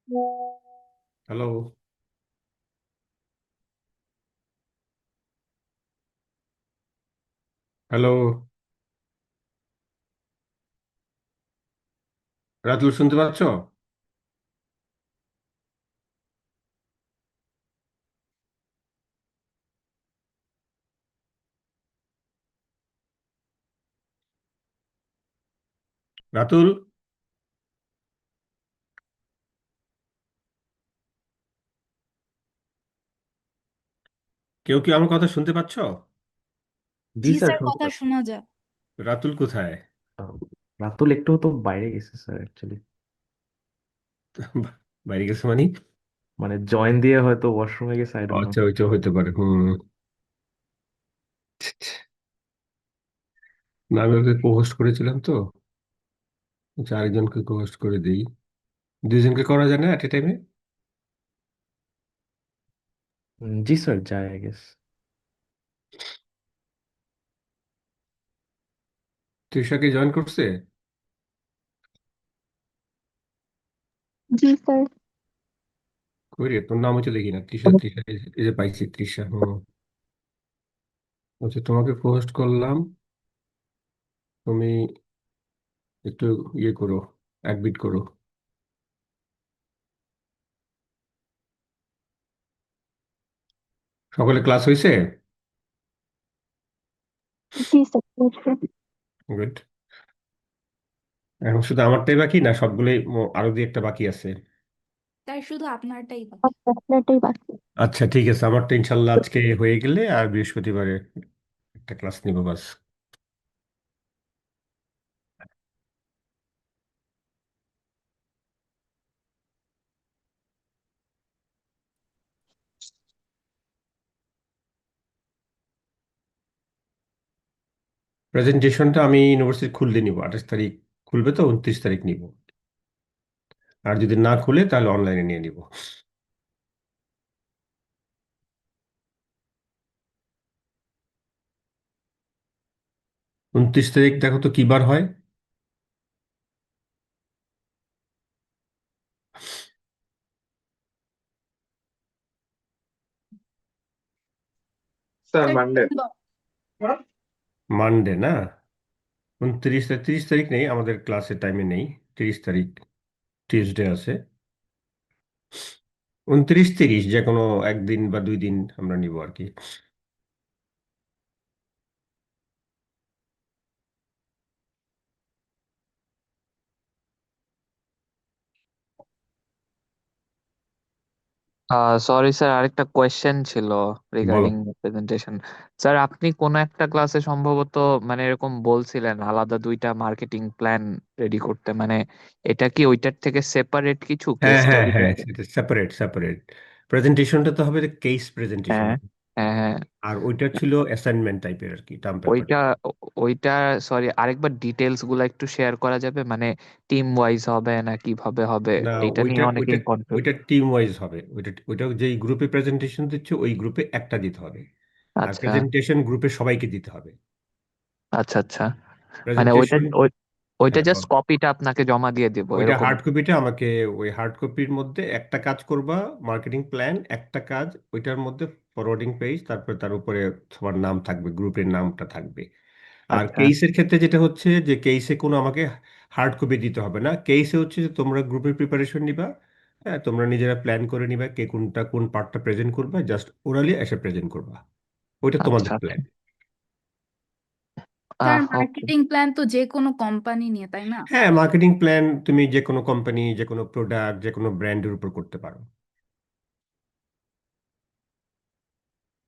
Hello. Hello. Ratul, শুনতে পাচ্ছ? রাতুল, কেউ কি আমার কথা শুনতে পাচ্ছ? জি জি স্যার, স্যার, কথা শুনতে শোনা যায়। রাতুল কোথায়? পাচ্ছি। রাতুল একটু তো বাইরে গেছে স্যার, অ্যাকচুয়ালি। বাইরে গেছে মানে? মানে জয়েন দিয়ে হয়তো ওয়াশরুমে গেছে, আই ডোন্ট নো। আচ্ছা, ওইটা হইতে পারে। না, আমি ওকে কোহোস্ট করেছিলাম তো। আচ্ছা, আরেকজনকে কোহোস্ট করে দিই। দুইজনকে করা যায় না এট এ টাইমে? জি স্যার, যায় আই গেস। তৃষাকে জয়েন করছে? জি স্যার। কই রে, তোর নাম হচ্ছে দেখি না। তৃষা, তৃষা, এই যে পাইছি, তৃষা। আচ্ছা, তোমাকে কোহোস্ট করলাম। তুমি একটু ইয়ে করো, অ্যাডমিট করো। সকালে ক্লাস হয়েছে? জি স্যার, অবশ্যই। গুড। এখন শুধু আমারটাই বাকি, না সবগুলোই আরো দুই একটা বাকি আছে? তাই শুধু আপনারটাই বাকি। এটাই বাকি। আচ্ছা, ঠিক আছে, আমারটা ইনশাল্লাহ আজকে হয়ে গেলে আর বৃহস্পতিবারে একটা ক্লাস নিব বাস। প্রেজেন্টেশনটা আমি ইউনিভার্সিটি খুললে নিব, 28 তারিখ খুলবে তো, 29 তারিখ নিব। আর যদি না খুলে তাহলে অনলাইনে নিয়ে নিব। 29 তারিখ দেখো তো কি বার হয়। Sir sir, Monday. মানডে না? 29 তারিখ, 30 তারিখ নেই, আমাদের ক্লাসের টাইমে নেই। 30 তারিখ টিউসডে আছে। 29 30 যে কোনো একদিন বা 2 দিন আমরা নিব আর কি। সরি স্যার, আরেকটা কোয়েশ্চেন ছিল বলো। Regarding presentation. স্যার, আপনি কোন একটা ক্লাসে সম্ভবত মানে এরকম বলছিলেন আলাদা দুইটা মার্কেটিং প্ল্যান রেডি করতে, মানে এটা কি ওইটার থেকে সেপারেট কিছু কেস হ্যাঁ, হ্যাঁ, স্টাডি হ্যাঁ, টাইপের? সেটা সেপারেট সেপারেট। প্রেজেন্টেশনটা তো হবে কেস প্রেজেন্টেশন। হ্যাঁ, হ্যাঁ, হ্যাঁ। আর ওইটা ছিল অ্যাসাইনমেন্ট টাইপের আর কি, টার্ম পেপার। ওইটা ওইটা সরি, আরেকবার ডিটেলস গুলো একটু শেয়ার করা যাবে? মানে টিম ওয়াইজ হবে না কিভাবে হবে? না, এটা ওইটা নিয়ে ওইটা অনেকেই কনফিউজ। ওইটা টিম ওয়াইজ হবে। ওইটা যেই গ্রুপে প্রেজেন্টেশন দিচ্ছে ওই গ্রুপে একটা দিতে হবে। আর আচ্ছা, প্রেজেন্টেশন গ্রুপে সবাইকে দিতে হবে। আচ্ছা, আচ্ছা। মানে ওইটা প্রেজেন্টেশন। ওইটা হ্যাঁ, জাস্ট বল। কপিটা আপনাকে জমা দিয়ে দিব ওইটা এরকম? হার্ড কপিটা আমাকে, ওই হার্ড কপির মধ্যে একটা কাজ করবা, মার্কেটিং প্ল্যান একটা কাজ, ওইটার মধ্যে ফরওয়ার্ডিং পেজ, তারপরে তার উপরে তোমার নাম থাকবে, গ্রুপের নামটা থাকবে। আর আচ্ছা, কেসের ক্ষেত্রে যেটা হচ্ছে যে কেসে কোনো আমাকে হার্ড কপি দিতে হবে না। কেসে হচ্ছে যে তোমরা গ্রুপের প্রিপারেশন নিবা। হ্যাঁ, তোমরা নিজেরা প্ল্যান করে নিবা কে কোনটা কোন পার্টটা প্রেজেন্ট করবা, জাস্ট ওরালি এসে প্রেজেন্ট করবা। ওইটা আচ্ছা, তোমাদের আচ্ছা। প্ল্যান। স্যার, ওকে। মার্কেটিং প্ল্যান তো যে কোনো কোম্পানি নিয়ে, তাই না? হ্যাঁ, মার্কেটিং প্ল্যান তুমি যে কোনো কোম্পানি, যে কোনো প্রোডাক্ট, যে কোনো ব্র্যান্ডের উপর করতে পারো।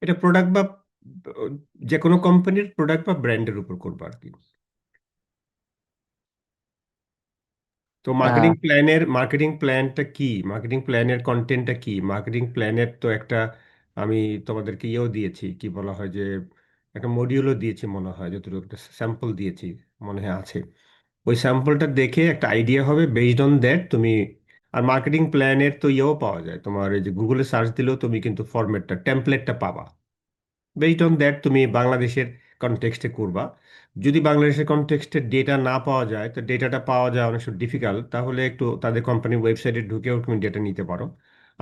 এটা প্রোডাক্ট বা যে কোনো কোম্পানির প্রোডাক্ট বা ব্র্যান্ডের উপর করবো আর কি। তো আহ, মার্কেটিং প্ল্যানটা কি, মার্কেটিং প্ল্যানের কন্টেন্টটা কি, মার্কেটিং প্ল্যানের তো একটা, আমি তোমাদেরকে ইয়েও দিয়েছি, কি বলা হয় যে একটা মডিউলও দিয়েছি মনে হয়, যতটুকু একটা স্যাম্পল দিয়েছি মনে হয় আছে। ওই স্যাম্পলটা দেখে একটা আইডিয়া হবে, বেসড অন দ্যাট তুমি। আর মার্কেটিং প্ল্যানের তো ইয়েও পাওয়া যায়, তোমার এই যে গুগলে সার্চ দিলেও তুমি কিন্তু ফরম্যাটটা, টেমপ্লেটটা পাবা। বেসড অন দ্যাট তুমি বাংলাদেশের কনটেক্সটে করবা। যদি বাংলাদেশের কনটেক্সটে ডেটা না পাওয়া যায়, তো ডেটাটা পাওয়া যায় অনেক ডিফিকাল্ট, তাহলে একটু তাদের কোম্পানির ওয়েবসাইটে ঢুকেও তুমি ডেটা নিতে পারো।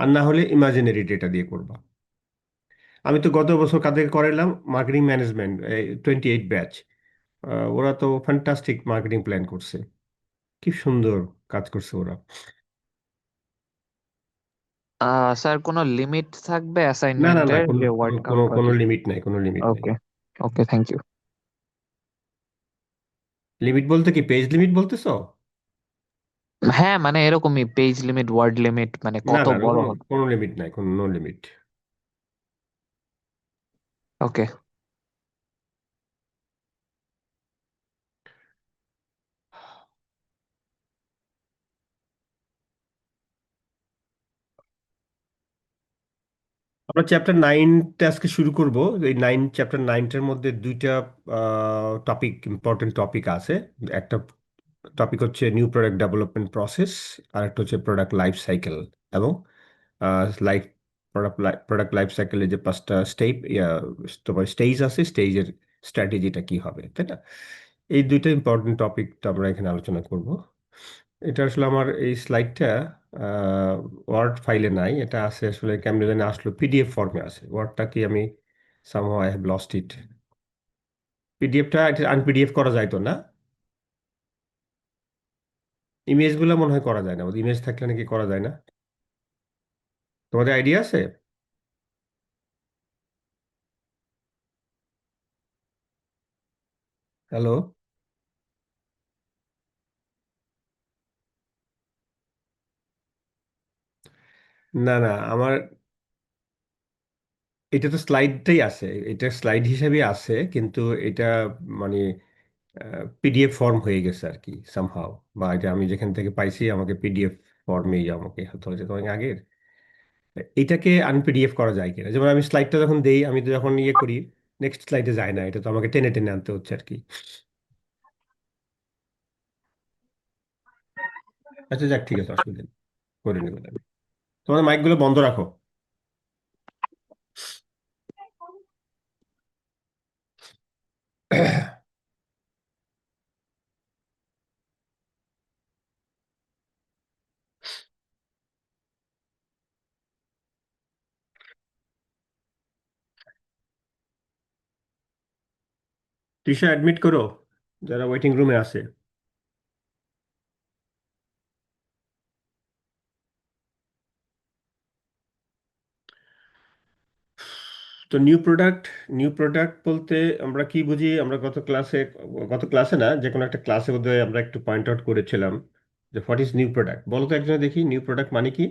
আর না হলে ইমাজিনারি ডেটা দিয়ে করবা। আমি তো গত বছর কাদের করাইলাম, মার্কেটিং ম্যানেজমেন্ট 28 ব্যাচ। ওরা তো ফ্যান্টাস্টিক মার্কেটিং প্ল্যান করছে, কি সুন্দর কাজ করছে ওরা। স্যার কোনো লিমিট থাকবে না না না, অ্যাসাইনমেন্টের কোনো যে কোনো ওয়ার্ড কোনো কাউন্ট করা কোনো যাবে? লিমিট নাই, কোনো লিমিট নাই। ওকে, ওকে, থ্যাংক ইউ। লিমিট বলতে কি, পেজ লিমিট বলতেছো? হ্যাঁ, মানে এরকমই পেজ লিমিট, ওয়ার্ড লিমিট, মানে না কত না, বড় কোনো হবে? কোনো লিমিট নাই, কোনো নো লিমিট। ওকে। আমরা চ্যাপ্টার 9টা আজকে শুরু করব। এই চ্যাপ্টার 9টার মধ্যে দুইটা টপিক, ইম্পর্টেন্ট টপিক আছে। একটা টপিক হচ্ছে নিউ প্রোডাক্ট ডেভেলপমেন্ট প্রসেস, আর একটা হচ্ছে প্রোডাক্ট লাইফ সাইকেল। এবং লাইফ প্রোডাক্ট লাইফ সাইকেলে যে 5টা স্টেপ, তোমার স্টেজ আছে, স্টেজের স্ট্র্যাটেজিটা কি হবে, তাই না? এই দুইটা ইম্পর্টেন্ট টপিকটা আমরা এখানে আলোচনা করব। এটা আসলে আমার এই স্লাইডটা ওয়ার্ড ফাইলে নাই, এটা আছে আসলে কেমনে জানি আসলো, পিডিএফ ফর্মে আছে। ওয়ার্ডটা কি আমি somehow I have lost it. পিডিএফটা আনপিডিএফ করা যায় তো না? ইমেজগুলো মনে হয় করা যায় না, ইমেজ থাকলে নাকি করা যায় না। তোমাদের আইডিয়া আছে? হ্যালো? না না, আমার এটা তো স্লাইডটাই আছে, এটা স্লাইড হিসেবে আছে, কিন্তু এটা মানে পিডিএফ ফর্ম হয়ে গেছে আর কি সামহাও। বা এটা আমি যেখান থেকে পাইছি আমাকে পিডিএফ ফর্মেই আমাকে হতে হয়েছে তোমাকে আগের। এটাকে আনপিডিএফ করা যায় কিনা, যেমন আমি স্লাইডটা যখন দেই, আমি তো যখন ইয়ে করি, নেক্সট স্লাইডে যায় না, এটা তো আমাকে টেনে টেনে আনতে হচ্ছে আর কি। আচ্ছা যাক, ঠিক আছে, অসুবিধা নেই, করে নেবো আমি। তোমাদের মাইকগুলো বন্ধ রাখো। তৃষা অ্যাডমিট করো যারা ওয়েটিং রুমে আছে। তো নিউ প্রোডাক্ট বলতে আমরা কি বুঝি? আমরা গত ক্লাসে না, যে কোনো একটা ক্লাসে বোধহয় আমরা একটু পয়েন্ট আউট করেছিলাম যে হোয়াট ইজ নিউ প্রোডাক্ট। বলো তো একজনে দেখি, নিউ প্রোডাক্ট মানে কি?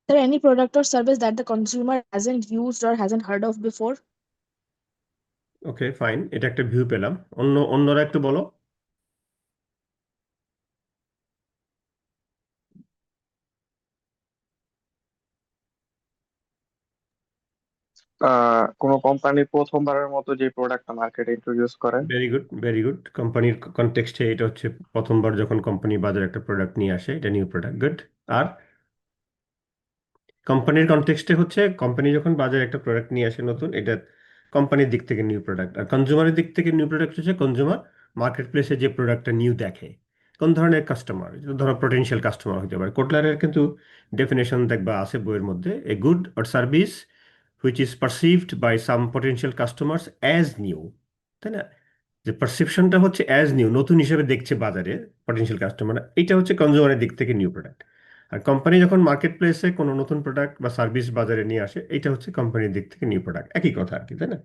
There any product or service that the consumer hasn't used or hasn't heard of before? Okay fine, এটা একটা ভিউ পেলাম। অন্যরা একটু বলো। কোনো কোম্পানি প্রথমবারের মতো যে প্রোডাক্টটা মার্কেটে ইন্ট্রোডিউস করে। Very good, very good. কোম্পানির কনটেক্সটে এটা হচ্ছে প্রথমবার যখন কোম্পানি বাজারে একটা প্রোডাক্ট নিয়ে আসে, এটা নিউ প্রোডাক্ট। গুড। আর কোম্পানির কনটেক্সটে হচ্ছে কোম্পানি যখন বাজারে একটা প্রোডাক্ট নিয়ে আসে নতুন, এটা কোম্পানির দিক থেকে নিউ প্রোডাক্ট। আর কনজিউমারের দিক থেকে নিউ প্রোডাক্ট হচ্ছে কনজিউমার মার্কেট প্লেসে যে প্রোডাক্টটা নিউ দেখে। কোন ধরনের কাস্টমার? ধরো পটেনশিয়াল কাস্টমার হতে পারে। কোটলারের কিন্তু ডেফিনেশন দেখবা আছে বইয়ের মধ্যে, a good or service which is perceived by some potential customers as new, তাই না? যে পারসেপশনটা হচ্ছে অ্যাজ নিউ, নতুন হিসেবে দেখছে বাজারে পটেনশিয়াল কাস্টমার, এটা হচ্ছে কনজিউমারের দিক থেকে নিউ প্রোডাক্ট। আর কোম্পানি যখন মার্কেট প্লেসে কোনো নতুন প্রোডাক্ট বা সার্ভিস বাজারে নিয়ে আসে, এটা হচ্ছে কোম্পানির দিক থেকে নিউ প্রোডাক্ট। একই কথা আর কি, তাই না?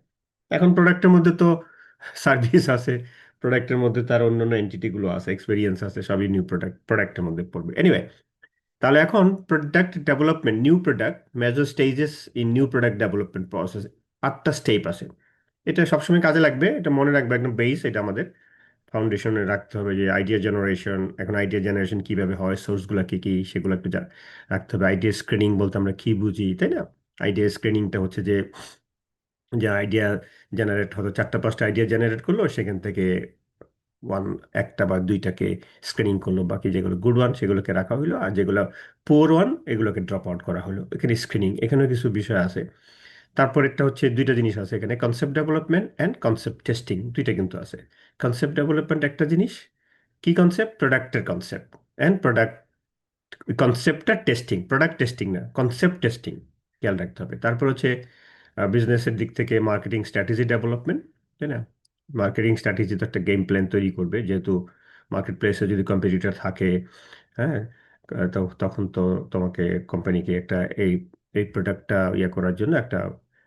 এখন প্রোডাক্টের মধ্যে তো সার্ভিস আছে, প্রোডাক্টের মধ্যে তার অন্যান্য এন্টিটি গুলো আছে, এক্সপেরিয়েন্স আছে, সবই নিউ প্রোডাক্টের মধ্যে পড়বে। এনিওয়ে, তাহলে এখন product development, new product major stages in new product development process, 8টা স্টেপ আছে। এটা সবসময় কাজে লাগবে, এটা মনে রাখবে, একদম বেস, এটা আমাদের ফাউন্ডেশনে রাখতে হবে। যে আইডিয়া জেনারেশন, এখন আইডিয়া জেনারেশন কিভাবে হয়, সোর্সগুলো কি কি, সেগুলো একটু রাখতে হবে। আইডিয়া স্ক্রিনিং বলতে আমরা কি বুঝি, তাই না? আইডিয়া স্ক্রিনিংটা হচ্ছে যে যে আইডিয়া জেনারেট হতো, 4টা 5টা আইডিয়া জেনারেট করলো, সেখান থেকে একটা বা দুইটাকে স্ক্রিনিং করলো, বাকি যেগুলো গুড ওয়ান সেগুলোকে রাখা হলো, আর যেগুলো পুয়ার ওয়ান এগুলোকে ড্রপ আউট করা হলো। এখানে স্ক্রিনিং, এখানেও কিছু বিষয় আছে। তারপর একটা হচ্ছে দুইটা জিনিস আছে এখানে, concept development and concept testing, দুইটা কিন্তু আছে। কনসেপ্ট ডেভেলপমেন্ট একটা জিনিস, কি কনসেপ্ট? প্রোডাক্টের কনসেপ্ট। অ্যান্ড প্রোডাক্ট কনসেপ্টটা টেস্টিং, প্রোডাক্ট টেস্টিং না, কনসেপ্ট টেস্টিং খেয়াল রাখতে হবে। তারপর হচ্ছে বিজনেসের দিক থেকে মার্কেটিং স্ট্র্যাটেজি ডেভেলপমেন্ট, তাই না? মার্কেটিং স্ট্র্যাটেজি তো একটা গেম প্ল্যান তৈরি করবে, যেহেতু মার্কেট প্লেসে যদি কম্পিটিটর থাকে, হ্যাঁ, তো তখন তো তোমাকে কোম্পানিকে একটা এই এই প্রোডাক্টটা ইয়ে করার জন্য একটা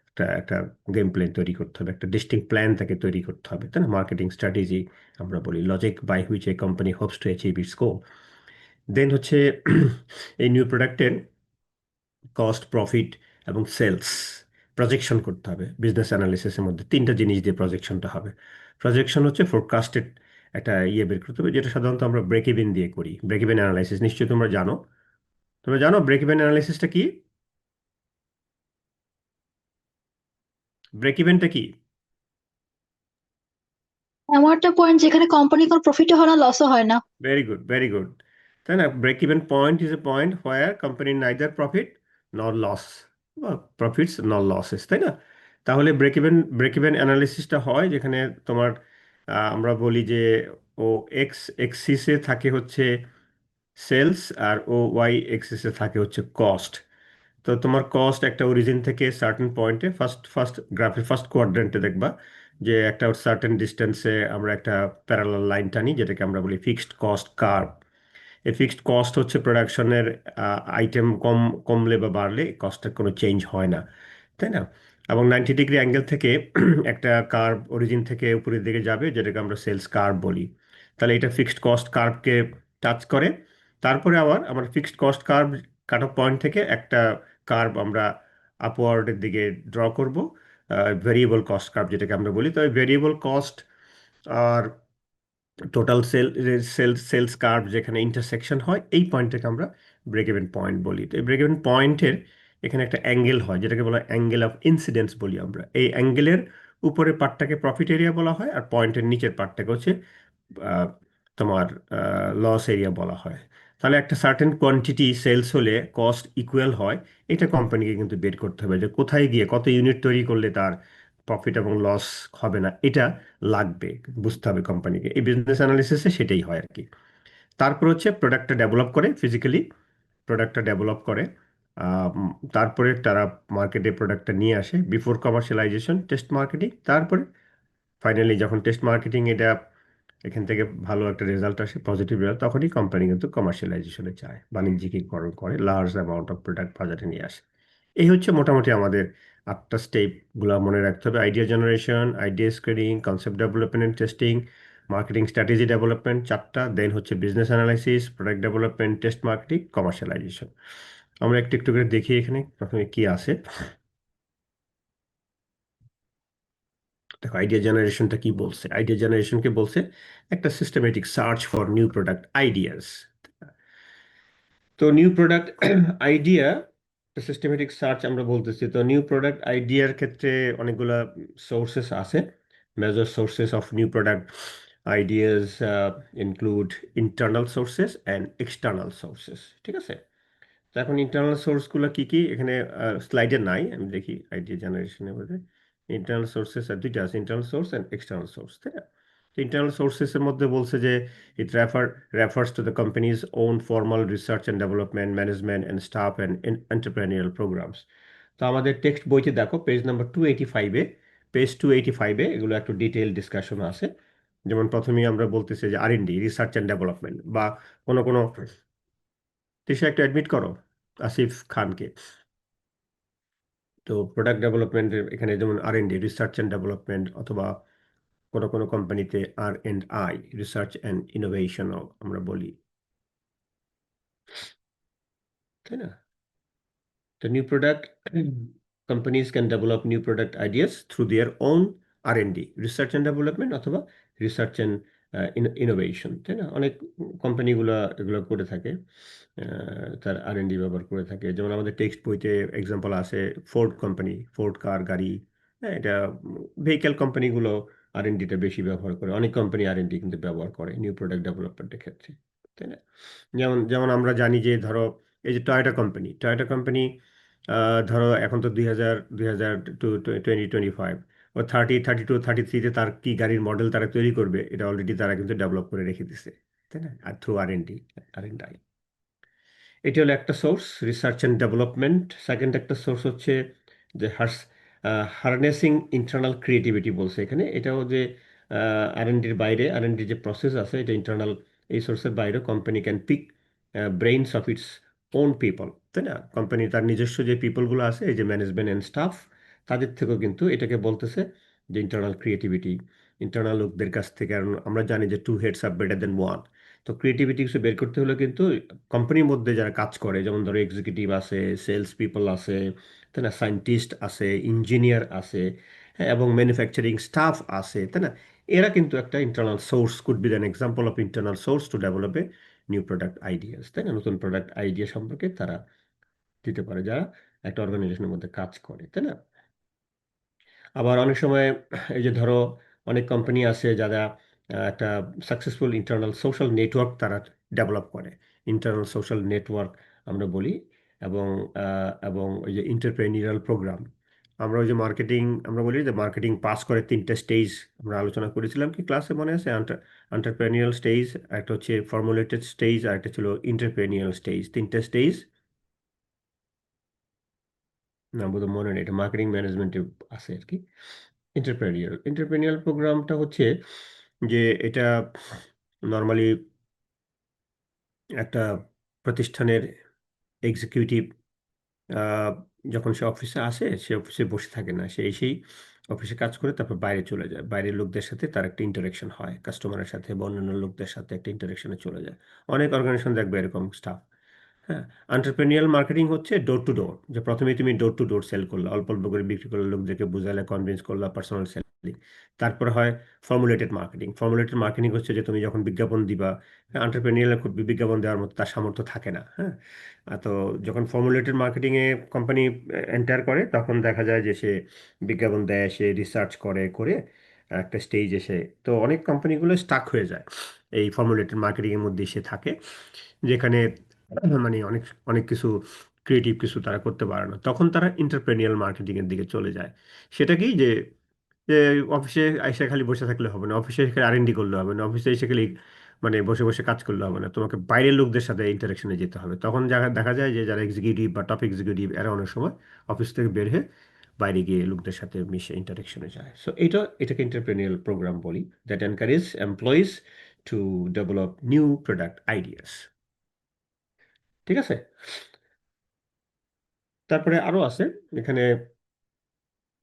একটা একটা গেম প্ল্যান তৈরি করতে হবে, একটা ডিস্টিং প্ল্যান তাকে তৈরি করতে হবে, তাই না? মার্কেটিং স্ট্র্যাটেজি আমরা বলি logic by which a company hopes to achieve its goal. Then হচ্ছে এই নিউ প্রোডাক্টের কস্ট, প্রফিট এবং সেলস প্রজেকশন করতে হবে। বিজনেস অ্যানালিসিসের মধ্যে তিনটা জিনিস দিয়ে প্রজেকশনটা হবে। প্রজেকশন হচ্ছে ফোরকাস্টেড একটা ইয়ে বের করতে হবে, যেটা সাধারণত আমরা ব্রেক ইভেন দিয়ে করি। ব্রেক ইভেন অ্যানালাইসিস নিশ্চয়ই তোমরা জানো। তোমরা জানো ব্রেক ইভেন অ্যানালাইসিসটা কি? ব্রেক ইভেনটা কি? এমন একটা পয়েন্ট যেখানে কোম্পানি কোনো প্রফিটও হয় না, লসও হয় না। Very good, very good. তাই না? Break even point is a point where company neither profit nor loss, বা প্রফিটস নর লসেস, তাই না? তাহলে ব্রেক ইভেন অ্যানালিসিসটা হয় যেখানে তোমার আমরা বলি যে ও এক্স এক্সিসে থাকে হচ্ছে সেলস, আর ও ওয়াই এক্সিসে থাকে হচ্ছে কস্ট। তো তোমার কস্ট একটা অরিজিন থেকে সার্টেন পয়েন্টে ফার্স্ট ফার্স্ট গ্রাফের ফার্স্ট কোয়াড্রেন্টে দেখবা যে একটা সার্টেন ডিস্টেন্সে আমরা একটা প্যারালাল লাইন টানি, যেটাকে আমরা বলি ফিক্সড কস্ট কার্ভ। এই ফিক্সড কস্ট হচ্ছে প্রোডাকশনের আইটেম কমলে বা বাড়লে কস্টের কোনো চেঞ্জ হয় না, তাই না? এবং 90 ডিগ্রি অ্যাঙ্গেল থেকে একটা কার্ভ অরিজিন থেকে উপরের দিকে যাবে, যেটাকে আমরা সেলস কার্ভ বলি। তাহলে এটা ফিক্সড কস্ট কার্ভকে টাচ করে। তারপরে আবার আমরা fixed cost curve cut off point থেকে একটা কার্ভ আমরা আপওয়ার্ডের দিকে ড্র করব, ভেরিয়েবল কস্ট কার্ভ যেটাকে আমরা বলি। তো ভেরিয়েবল কস্ট আর টোটাল সেলস কার্ভ যেখানে ইন্টারসেকশন হয়, এই পয়েন্টটাকে আমরা ব্রেক ইভেন পয়েন্ট বলি। তো এই ব্রেক ইভেন পয়েন্টের এখানে একটা অ্যাঙ্গেল হয়, যেটাকে বলা হয় অ্যাঙ্গেল অফ ইনসিডেন্স বলি আমরা। এই অ্যাঙ্গেলের উপরের পার্টটাকে প্রফিট এরিয়া বলা হয়, আর পয়েন্টের নিচের পার্টটাকে হচ্ছে আহ, তোমার লস এরিয়া বলা হয়। তাহলে একটা সার্টেন কোয়ান্টিটি সেলস হলে কস্ট ইকুয়াল হয়, এটা কোম্পানিকে কিন্তু বের করতে হবে যে কোথায় গিয়ে কত ইউনিট তৈরি করলে তার প্রফিট এবং লস হবে না, এটা লাগবে, বুঝতে হবে কোম্পানিকে। এই বিজনেস অ্যানালিসিসে সেটাই হয় আর কি। তারপর হচ্ছে প্রোডাক্টটা ডেভেলপ করে, ফিজিক্যালি প্রোডাক্টটা ডেভেলপ করে। তারপরে তারা মার্কেটে প্রোডাক্টটা নিয়ে আসে, বিফোর কমার্শিয়ালাইজেশন টেস্ট মার্কেটিং। তারপরে ফাইনালি যখন টেস্ট মার্কেটিং এটা এখান থেকে ভালো একটা রেজাল্ট আসে, পজিটিভ রেজাল্ট, তখনই কোম্পানি কিন্তু কমার্শিয়ালাইজেশনে যায়, বাণিজ্যিকীকরণ করে, লার্জ অ্যামাউন্ট অফ প্রোডাক্ট বাজারে নিয়ে আসে। এই হচ্ছে মোটামুটি আমাদের 8টা স্টেপগুলো মনে রাখতে হবে: idea generation, idea screening, concept development and testing, marketing strategy development 4টা, দেন হচ্ছে business analysis, product development, test marketing, commercialisation. আমরা একটু একটু করে দেখি এখানে প্রথমে কি আছে। দেখো আইডিয়া জেনারেশনটা কি বলছে। আইডিয়া জেনারেশনকে বলছে একটা systematic search for new product ideas. তো new product idea systematic search আমরা বলতেছি। তো নিউ প্রোডাক্ট আইডিয়ার ক্ষেত্রে অনেকগুলা সোর্সেস আছে। Major sources of new product ideas include internal sources and external sources, ঠিক আছে? তো এখন ইন্টারনাল সোর্সগুলো কি কি এখানে স্লাইডে নাই, আমি দেখি আইডিয়া জেনারেশনের মধ্যে ইন্টারনাল সোর্সেস আর দুইটা আছে, internal source and external source, তাই না? ইন্টারনাল সোর্সেসের মধ্যে বলছে যে ইট refers to the company's own formal research and development, management and staff and entrepreneurial programs. তো আমাদের টেক্সট বইতে দেখো পেজ নাম্বার 285-এ, পেজ 285-এ এগুলো একটু ডিটেইল ডিসকাশন আছে। যেমন প্রথমেই আমরা বলতেছি যে R&D, রিসার্চ অ্যান্ড ডেভেলপমেন্ট, বা কোনো কোনো দেশে একটা অ্যাডমিট করো আসিফ খানকে। তো প্রোডাক্ট ডেভেলপমেন্টের এখানে যেমন R&D, রিসার্চ অ্যান্ড ডেভেলপমেন্ট, অথবা কোনো কোনো কোম্পানিতে R&I, রিসার্চ অ্যান্ড ইনোভেশনও আমরা বলি, তাই না? The new product companies can develop new product ideas through their own R&D, research and development, অথবা রিসার্চ অ্যান্ড ইনোভেশন, তাই না? অনেক কোম্পানিগুলো এগুলো করে থাকে, তার R&D ব্যবহার করে থাকে। যেমন আমাদের টেক্সট বইতে এক্সাম্পল আছে ফোর্ড কোম্পানি, ফোর্ড কার গাড়ি, হ্যাঁ, এটা ভেহিক্যাল কোম্পানিগুলো R&Dটা বেশি ব্যবহার করে। অনেক কোম্পানি R&D কিন্তু ব্যবহার করে নিউ প্রোডাক্ট ডেভেলপমেন্টের ক্ষেত্রে, তাই না? যেমন যেমন আমরা জানি যে ধরো এই যে টয়োটা কোম্পানি ধরো এখন তো 2000 টু 2025 ও 32 33-তে তার কি গাড়ির মডেল তারা তৈরি করবে এটা অলরেডি তারা কিন্তু ডেভেলপ করে রেখে দিছে, তাই না? আর থ্রু আর এন্ড আই এটি হলো একটা source, research and development. Second একটা সোর্স হচ্ছে যে হারনেসিং ইন্টারনাল ক্রিয়েটিভিটি বলছে এখানে। এটাও যে আর&ডির বাইরে আর&ডির যে প্রসেস আছে এটা ইন্টারনাল, এই সোর্সের বাইরে company can pick brains of its own people, তাই না? কোম্পানি তার নিজস্ব যে পিপলগুলো আছে এই যে ম্যানেজমেন্ট অ্যান্ড স্টাফ, তাদের থেকেও কিন্তু এটাকে বলতেছে যে ইন্টারনাল ক্রিয়েটিভিটি, ইন্টারনাল লোকদের কাছ থেকে। কারণ আমরা জানি যে two heads are better then one. তো ক্রিয়েটিভিটি কিছু বের করতে হলে কিন্তু কোম্পানির মধ্যে যারা কাজ করে, যেমন ধরো এক্সিকিউটিভ আছে, সেলস পিপল আছে, তাই না, সায়েন্টিস্ট আছে, ইঞ্জিনিয়ার আছে, হ্যাঁ, এবং ম্যানুফ্যাকচারিং স্টাফ আছে, তাই না? এরা কিন্তু একটা internal source, could be an example of internal source to develop a new product ideas, তাই না? নতুন প্রোডাক্ট আইডিয়া সম্পর্কে তারা দিতে পারে যারা একটা অর্গানাইজেশনের মধ্যে কাজ করে, তাই না? আবার অনেক সময় এই যে ধরো অনেক কোম্পানি আছে যারা একটা সাকসেসফুল ইন্টারনাল সোশ্যাল নেটওয়ার্ক তারা ডেভেলপ করে, ইন্টারনাল সোশ্যাল নেটওয়ার্ক আমরা বলি। এবং ওই যে এন্টারপ্রেনিউরাল প্রোগ্রাম, আমরা ওই যে মার্কেটিং, আমরা বলি যে মার্কেটিং পাস করে 3টে স্টেজ আমরা আলোচনা করেছিলাম কি ক্লাসে, মনে আছে? এন্টারপ্রেনিউরাল স্টেজ, একটা হচ্ছে ফর্মুলেটেড স্টেজ, আর একটা ছিল এন্টারপ্রেনিউরাল স্টেজ। 3টে স্টেজ না, বোধ মনে নেই, এটা মার্কেটিং ম্যানেজমেন্টে আছে আর কি। এন্টারপ্রেনিউরাল প্রোগ্রামটা হচ্ছে যে এটা নর্মালি একটা প্রতিষ্ঠানের এক্সিকিউটিভ যখন সে অফিসে আসে, সে অফিসে বসে থাকে না, সে এসেই অফিসে কাজ করে তারপর বাইরে চলে যায়। বাইরের লোকদের সাথে তার একটা ইন্টারাকশন হয়, কাস্টমারের সাথে বা অন্যান্য লোকদের সাথে একটা ইন্টারাকশনে চলে যায়। অনেক অর্গানাইজেশন দেখবে এরকম স্টাফ। হ্যাঁ, এন্টারপ্রেনিউরাল মার্কেটিং হচ্ছে ডোর টু ডোর, যে প্রথমেই তুমি ডোর টু ডোর সেল করলে, অল্প অল্প করে বিক্রি করলে, লোকদেরকে বুঝালে, কনভিন্স করলে, পার্সোনাল সেলিং। তারপর হয় ফর্মুলেটেড মার্কেটিং। ফর্মুলেটেড মার্কেটিং হচ্ছে যে তুমি যখন বিজ্ঞাপন দিবা, এন্টারপ্রেনিউরাল খুব বিজ্ঞাপন দেওয়ার মতো তার সামর্থ্য থাকে না, হ্যাঁ। তো যখন ফর্মুলেটেড মার্কেটিংয়ে কোম্পানি এন্টার করে তখন দেখা যায় যে সে বিজ্ঞাপন দেয়, সে রিসার্চ করে একটা স্টেজ এসে, তো অনেক কোম্পানিগুলো স্টাক হয়ে যায় এই ফর্মুলেটেড মার্কেটিংয়ের মধ্যে সে থাকে, যেখানে মানে অনেক অনেক কিছু ক্রিয়েটিভ কিছু তারা করতে পারে না। তখন তারা এন্টারপ্রেনিউরাল মার্কেটিং এর দিকে চলে যায়। সেটা কি যে যে অফিসে এসে খালি বসে থাকলে হবে না, অফিসে এসে আর&ডি করলে হবে না, অফিসে এসে খালি মানে বসে বসে কাজ করলে হবে না, তোমাকে বাইরের লোকদের সাথে ইন্টারাকশনে যেতে হবে। তখন দেখা যায় যে যারা এক্সিকিউটিভ বা টপ এক্সিকিউটিভ এরা অনেক সময় অফিস থেকে বের হয়ে বাইরে গিয়ে লোকদের সাথে মিশে ইন্টারাকশনে যায়। সো এটাকে এন্টারপ্রেনিউরাল প্রোগ্রাম বলি, that encourage employees to develop new product ideas. ঠিক আছে? তারপরে আরো আছে এখানে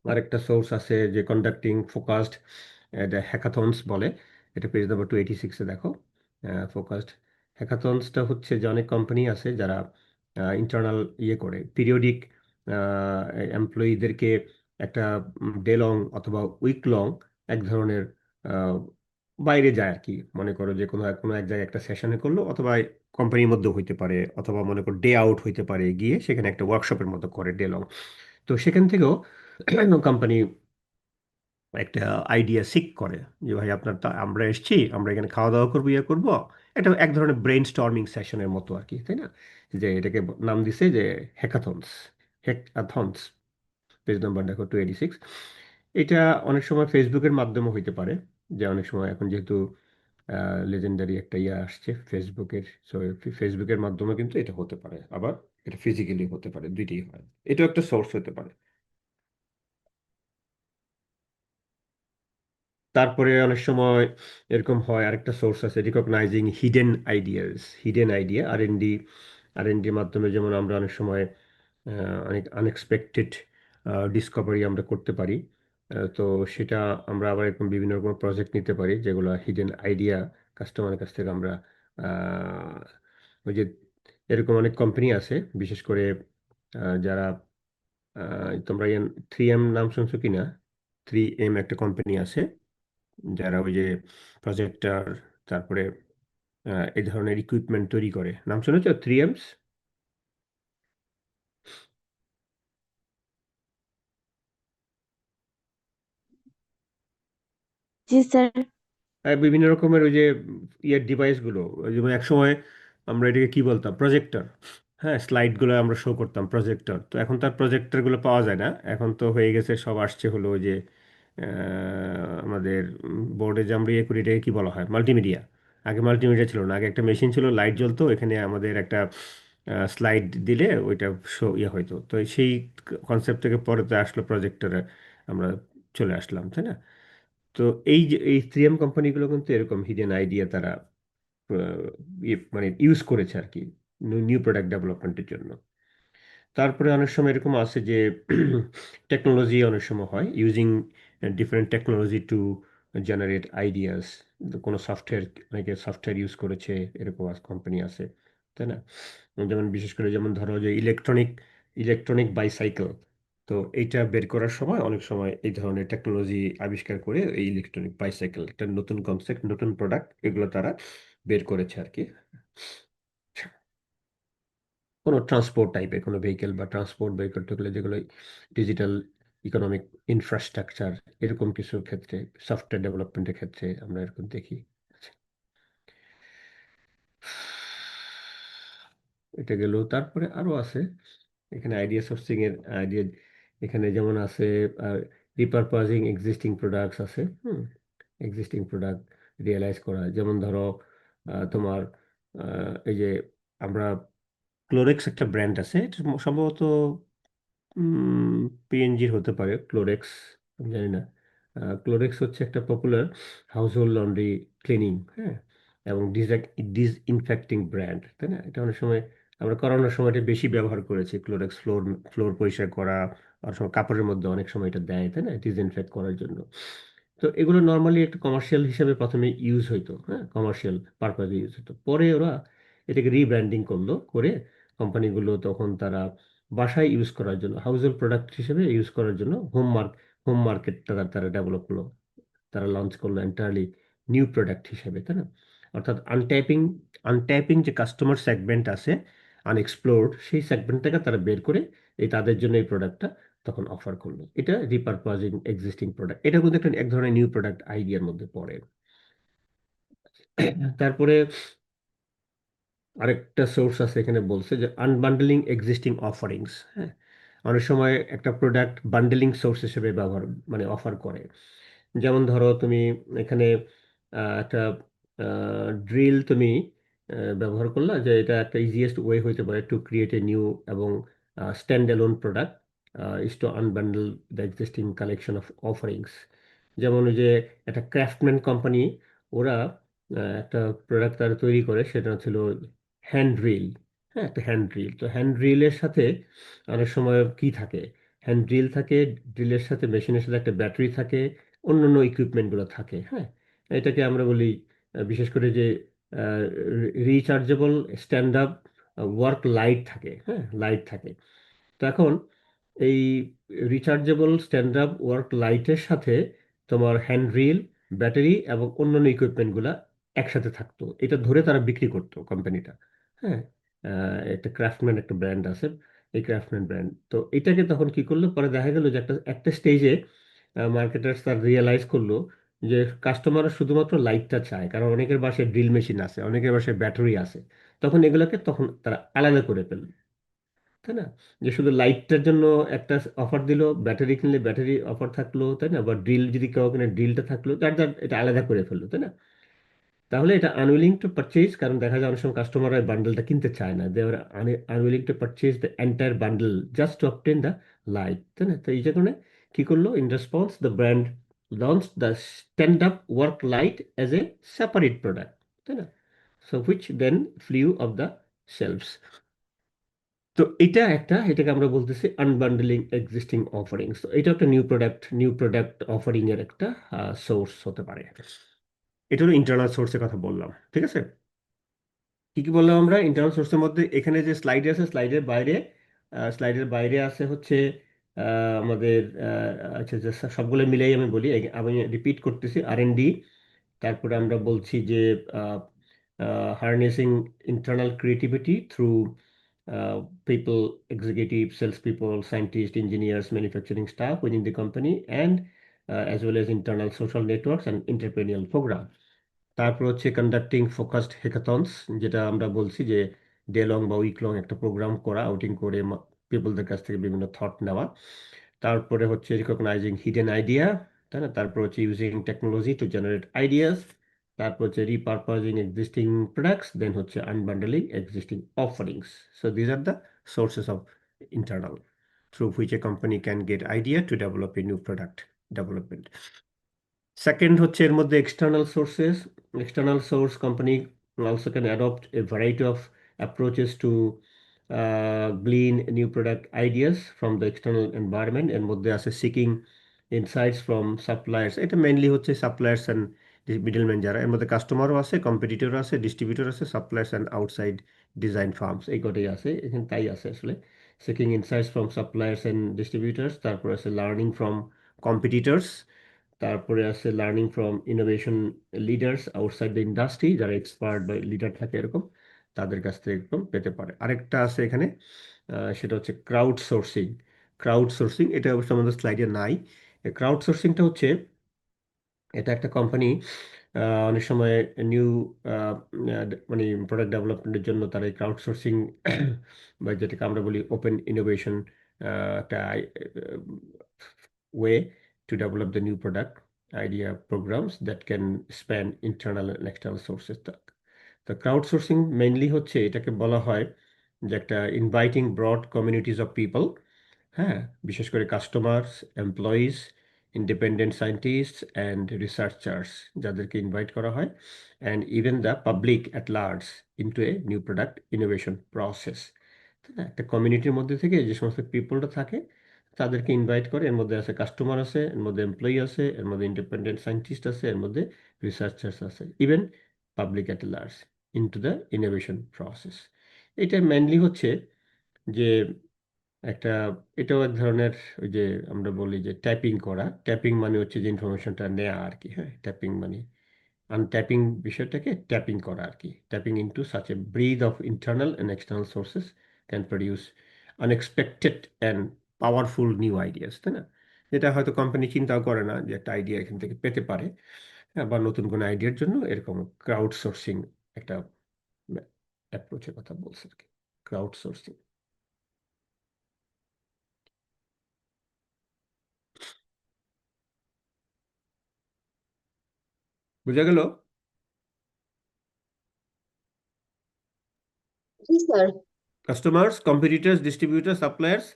আরেকটা সোর্স আছে যে কন্ডাক্টিং ফোকাসড হ্যাকাথনস বলে, এটা পেজ নাম্বার 286-এ দেখো। ফোকাসড হ্যাকাথনসটা হচ্ছে যে অনেক কোম্পানি আছে যারা ইন্টারনাল ইয়ে করে, পিরিয়ডিক এমপ্লয়ীদেরকে একটা ডে লং অথবা উইক লং এক ধরনের আহ, বাইরে যায় আর কি। মনে করো যে কোনো কোনো এক জায়গায় একটা সেশনে করলো, অথবা কোম্পানির মধ্যে হইতে পারে, অথবা মনে করো ডে আউট হইতে পারে, গিয়ে সেখানে একটা ওয়ার্কশপের মতো করে ডে লং। তো সেখান থেকেও কোম্পানি একটা আইডিয়া সিক করে যে ভাই আপনার আমরা এসেছি, আমরা এখানে খাওয়া দাওয়া করবো, ইয়ে করবো। এটা এক ধরনের ব্রেন স্টর্মিং সেশনের মতো আর কি, তাই না? যে এটাকে নাম দিছে যে হ্যাকাথনস। পেজ নাম্বার দেখো 286। এটা অনেক সময় ফেসবুকের মাধ্যমে হইতে পারে, যে অনেক সময় এখন যেহেতু লেজেন্ডারি একটা ইয়ে আসছে ফেসবুকের, সো ফেসবুকের মাধ্যমে কিন্তু এটা হতে পারে, আবার এটা ফিজিক্যালি হতে পারে, দুইটাই হয়। এটাও একটা সোর্স হতে পারে। তারপরে অনেক সময় এরকম হয়, আরেকটা সোর্স আছে রিকগনাইজিং হিডেন আইডিয়া, আর এন ডির মাধ্যমে। যেমন আমরা অনেক সময় অনেক আনএক্সপেক্টেড ডিসকভারি আমরা করতে পারি। তো সেটা আমরা আবার এরকম বিভিন্ন রকম প্রজেক্ট নিতে পারি যেগুলো হিডেন আইডিয়া কাস্টমারের কাছ থেকে আমরা আহ, ওই যে এরকম অনেক কোম্পানি আছে, বিশেষ করে যারা তোমরা 3M নাম শুনছো কিনা? 3M একটা কোম্পানি আছে যারা ওই যে প্রজেক্টর, তারপরে এই ধরনের ইকুইপমেন্ট তৈরি করে। নাম শুনেছো 3Ms? জি স্যার। বিভিন্ন রকমের ওই যে ইয়ের ডিভাইসগুলো, যেমন একসময় আমরা এটাকে কি বলতাম, প্রজেক্টর। হ্যাঁ, স্লাইডগুলো আমরা শো করতাম প্রজেক্টর, তো এখন তার প্রজেক্টরগুলো পাওয়া যায় না, এখন তো হয়ে গেছে সব আসছে হলো ওই যে আমাদের বোর্ডে যে আমরা ইয়ে করি এটাকে কি বলা হয়, মাল্টিমিডিয়া। আগে মাল্টিমিডিয়া ছিল না, আগে একটা মেশিন ছিল, লাইট জ্বলতো, এখানে আমাদের একটা স্লাইড দিলে ওইটা শো ইয়ে হইতো, তো সেই কনসেপ্ট থেকে পরে তো আসলো প্রজেক্টরে আমরা চলে আসলাম, তাই না? তো এই যে এই 3M কোম্পানিগুলো কিন্তু এরকম হিডেন আইডিয়া তারা মানে ইউজ করেছে আর কি, নিউ প্রোডাক্ট ডেভেলপমেন্টের জন্য। তারপরে অনেক সময় এরকম আছে যে টেকনোলজি অনেক সময় হয়, using different technology to generate ideas. কোনো সফটওয়্যার, অনেকে সফটওয়্যার ইউজ করেছে, এরকম কোম্পানি আছে, তাই না? যেমন বিশেষ করে যেমন ধরো যে ইলেকট্রনিক বাইসাইকেল, তো এইটা বের করার সময় অনেক সময় এই ধরনের টেকনোলজি আবিষ্কার করে এই ইলেকট্রনিক বাইসাইকেল একটা নতুন কনসেপ্ট, নতুন প্রোডাক্ট, এগুলো তারা বের করেছে আর কি। কোনো ট্রান্সপোর্ট টাইপের কোনো ভেহিকেল বা ট্রান্সপোর্ট বের করতে গেলে যেগুলো ডিজিটাল ইকোনমিক ইনফ্রাস্ট্রাকচার, এরকম কিছুর ক্ষেত্রে, সফটওয়্যার ডেভেলপমেন্টের ক্ষেত্রে আমরা এরকম দেখি। এটা গেল, তারপরে আরো আছে এখানে আইডিয়া সোর্সিং এর আইডিয়া, এখানে যেমন আছে রিপারপাজিং এক্সিস্টিং প্রোডাক্টস আছে, এক্সিস্টিং প্রোডাক্ট রিয়েলাইজ করা, যেমন ধরো তোমার এই যে আমরা ক্লোরেক্স একটা ব্র্যান্ড আছে, এটা সম্ভবত পিএনজির হতে পারে ক্লোরেক্স, আমি জানি না। ক্লোরেক্স হচ্ছে একটা পপুলার হাউসহোল্ড লন্ড্রি ক্লিনিং, হ্যাঁ, এবং ডিসইনফেক্টিং ব্র্যান্ড, তাই না? এটা অনেক সময় আমরা করোনার সময় এটা বেশি ব্যবহার করেছি, ক্লোরেক্স ফ্লোর ফ্লোর পরিষ্কার করা, আর সময় কাপড়ের মধ্যে অনেক সময় এটা দেয়, তাই না, ডিসইনফেক্ট করার জন্য। তো এগুলো নর্মালি একটা কমার্শিয়াল হিসেবে প্রথমে ইউজ হইতো, হ্যাঁ, কমার্শিয়াল পারপাজে ইউজ হতো, পরে ওরা এটাকে রিব্র্যান্ডিং করলো, করে কোম্পানিগুলো তখন তারা বাসায় ইউজ করার জন্য, হাউসহোল্ড প্রোডাক্ট হিসেবে ইউজ করার জন্য হোম মার্কেটটা তারা ডেভেলপ করলো, তারা লঞ্চ করলো এন্টারলি নিউ প্রোডাক্ট হিসেবে, তাই না? অর্থাৎ আনট্যাপিং যে কাস্টমার সেগমেন্ট আছে, আনএক্সপ্লোরড, সেই সেগমেন্ট থেকে তারা বের করে এই তাদের জন্য এই প্রোডাক্টটা তখন অফার করলো। এটা রিপারপাজিং এক্সিস্টিং প্রোডাক্ট, এটা কিন্তু একটা এক ধরনের নিউ প্রোডাক্ট আইডিয়ার মধ্যে পড়ে। তারপরে আরেকটা সোর্স আছে, এখানে বলছে যে আনবান্ডেলিং এক্সিস্টিং অফারিংস। হ্যাঁ, অনেক সময় একটা প্রোডাক্ট বান্ডেলিং সোর্স হিসেবে ব্যবহার মানে অফার করে। যেমন ধরো তুমি এখানে একটা ড্রিল তুমি ব্যবহার করলা, যে এটা একটা ইজিয়েস্ট ওয়ে হইতে পারে টু ক্রিয়েট এ নিউ এবং stand alone product is to unbundle the existing collection of offerings. যেমন ওই যে একটা ক্রাফটম্যান কোম্পানি, ওরা একটা প্রোডাক্ট তারা তৈরি করে, সেটা ছিল হ্যান্ড ড্রিল। হ্যাঁ, একটা হ্যান্ড ড্রিল, তো হ্যান্ড ড্রিলের সাথে অনেক সময় কি থাকে, হ্যান্ড ড্রিল থাকে, ড্রিলের সাথে মেশিনের সাথে একটা ব্যাটারি থাকে, অন্যান্য ইকুইপমেন্টগুলো থাকে। হ্যাঁ, এটাকে আমরা বলি বিশেষ করে যে rechargeable stand up work light থাকে, হ্যাঁ, লাইট থাকে। তো এখন এই রিচার্জেবল স্ট্যান্ড আপ ওয়ার্ক লাইটের সাথে তোমার হ্যান্ড রিল, ব্যাটারি এবং অন্যান্য ইকুইপমেন্টগুলো একসাথে থাকতো, এটা ধরে তারা বিক্রি করতো কোম্পানিটা। হ্যাঁ, একটা ক্রাফটম্যান একটা ব্র্যান্ড আছে, এই ক্রাফটম্যান ব্র্যান্ড, তো এটাকে তখন কি করলো, পরে দেখা গেল যে একটা একটা স্টেজে মার্কেটার্স তার রিয়েলাইজ করলো যে কাস্টমাররা শুধুমাত্র লাইটটা চায়, কারণ অনেকের বাসায় ড্রিল মেশিন আছে, অনেকের বাসায় ব্যাটারি আছে, তখন এগুলোকে তখন তারা আলাদা করে ফেললো, তাই না? যে শুধু লাইটটার জন্য একটা অফার দিল, ব্যাটারি কিনলে ব্যাটারি অফার থাকলো, তাই না? বা ড্রিল যদি কেউ কিনে ড্রিলটা থাকলো, যার যার এটা আলাদা করে ফেললো, তাই না? তাহলে এটা আনউইলিং টু পারচেজ, কারণ দেখা যায় অনেক সময় কাস্টমাররা বান্ডেলটা কিনতে চায় না, they are unwilling to purchase the entire bundle just to obtain the light, তাই না? তো এই কারণে কি করলো, in response the brand launch the stand up work light as a separate product, তাই না? So which then flew off the shelves. তো এটা একটা, এটাকে আমরা বলতেছি আনবান্ডেলিং এক্সিস্টিং অফারিংস। তো এটা একটা নিউ প্রোডাক্ট অফারিং এর একটা সোর্স হতে পারে। এটা হলো ইন্টারনাল সোর্সের কথা বললাম, ঠিক আছে? কি কি বললাম আমরা ইন্টারনাল সোর্সের মধ্যে? এখানে যে স্লাইডে আছে, স্লাইডের বাইরে আছে হচ্ছে আমাদের আচ্ছা যে সবগুলো মিলাই আমি বলি, আমি রিপিট করতেছি, R&D, তারপরে আমরা বলছি যে harnessing internal creativity through people, executive, salespeople, scientists, engineers, manufacturing staff within the company, and as well as internal social networks and entrepreneurial program. তারপর হচ্ছে কন্ডাক্টিং ফোকাসড হ্যাকাথনস, যেটা আমরা বলছি যে ডে লং বা উইক লং একটা প্রোগ্রাম করা, outing করে পিপলদের কাছ থেকে বিভিন্ন থট নেওয়া। তারপরে হচ্ছে রিকগনাইজিং হিডেন আইডিয়া, তাই না? তারপর হচ্ছে using technology to generate ideas. তারপর হচ্ছে রিপারপাজিং এক্সিস্টিং প্রোডাক্টস, দেন হচ্ছে unbundling existing offerings. So these are the sources of internal through which a company can get idea to develop a new product development. Second হচ্ছে এর মধ্যে external sources. External source company also can adopt a variety of approaches to glean new product ideas from the external environment. এর মধ্যে আছে seeking insights from suppliers. এটা mainly হচ্ছে suppliers and middlemen যারা, এর মধ্যে কাস্টমারও আছে, কম্পিটিটর আছে, ডিস্ট্রিবিউটর আছে, suppliers and outside design firms, এই কটাই আছে এখানে, তাই আছে আসলে। seeking insights from suppliers and distributors, তারপর আছে learning from competitors, তারপরে আছে learning from innovation leaders outside the industry, যারা এক্সপার্ট বা লিডার থাকে এরকম, তাদের কাছ থেকে একদম পেতে পারে। আরেকটা আছে এখানে, সেটা হচ্ছে ক্রাউড সোর্সিং। ক্রাউড সোর্সিং এটা অবশ্য আমাদের স্লাইডে নাই। ক্রাউড সোর্সিংটা হচ্ছে, এটা একটা কোম্পানি অনেক সময় নিউ মানে প্রোডাক্ট ডেভেলপমেন্টের জন্য তারা এই ক্রাউড সোর্সিং বা যেটাকে আমরা বলি ওপেন ইনোভেশন একটা way to develop the new product idea programs that can span internal and external sources. The crowdsourcing mainly হচ্ছে, এটাকে বলা হয় যে একটা inviting broad communities of people, হ্যাঁ, বিশেষ করে customers, employees, independent scientist and researchers, যাদেরকে ইনভাইট করা হয়, and even the public at large into a new product innovation process. তাই না? একটা কমিউনিটির মধ্যে থেকে যে সমস্ত পিপলটা থাকে তাদেরকে ইনভাইট করে, এর মধ্যে আছে কাস্টমার আছে, এর মধ্যে এমপ্লয়ি আছে, এর মধ্যে ইন্ডিপেন্ডেন্ট সায়েন্টিস্ট আছে, এর মধ্যে রিসার্চার্স আছে, even public at large into the innovation process. এটা মেনলি হচ্ছে যে একটা, এটাও এক ধরনের ওই যে আমরা বলি যে ট্যাপিং করা। ট্যাপিং মানে হচ্ছে যে ইনফরমেশনটা নেওয়া আর কি, হ্যাঁ, ট্যাপিং মানে আনট্যাপিং বিষয়টাকে ট্যাপিং করা আর কি। Tapping into such a breadth of internal and external sources can produce unexpected and powerful new ideas, তাই না? যেটা হয়তো কোম্পানি চিন্তাও করে না যে একটা আইডিয়া এখান থেকে পেতে পারে, হ্যাঁ, বা নতুন কোনো আইডিয়ার জন্য এরকম ক্রাউড সোর্সিং একটা অ্যাপ্রোচের কথা বলছে আর কি, ক্রাউড সোর্সিং। বোঝা গেল? জি sir. Customers, competitors, distributor, suppliers,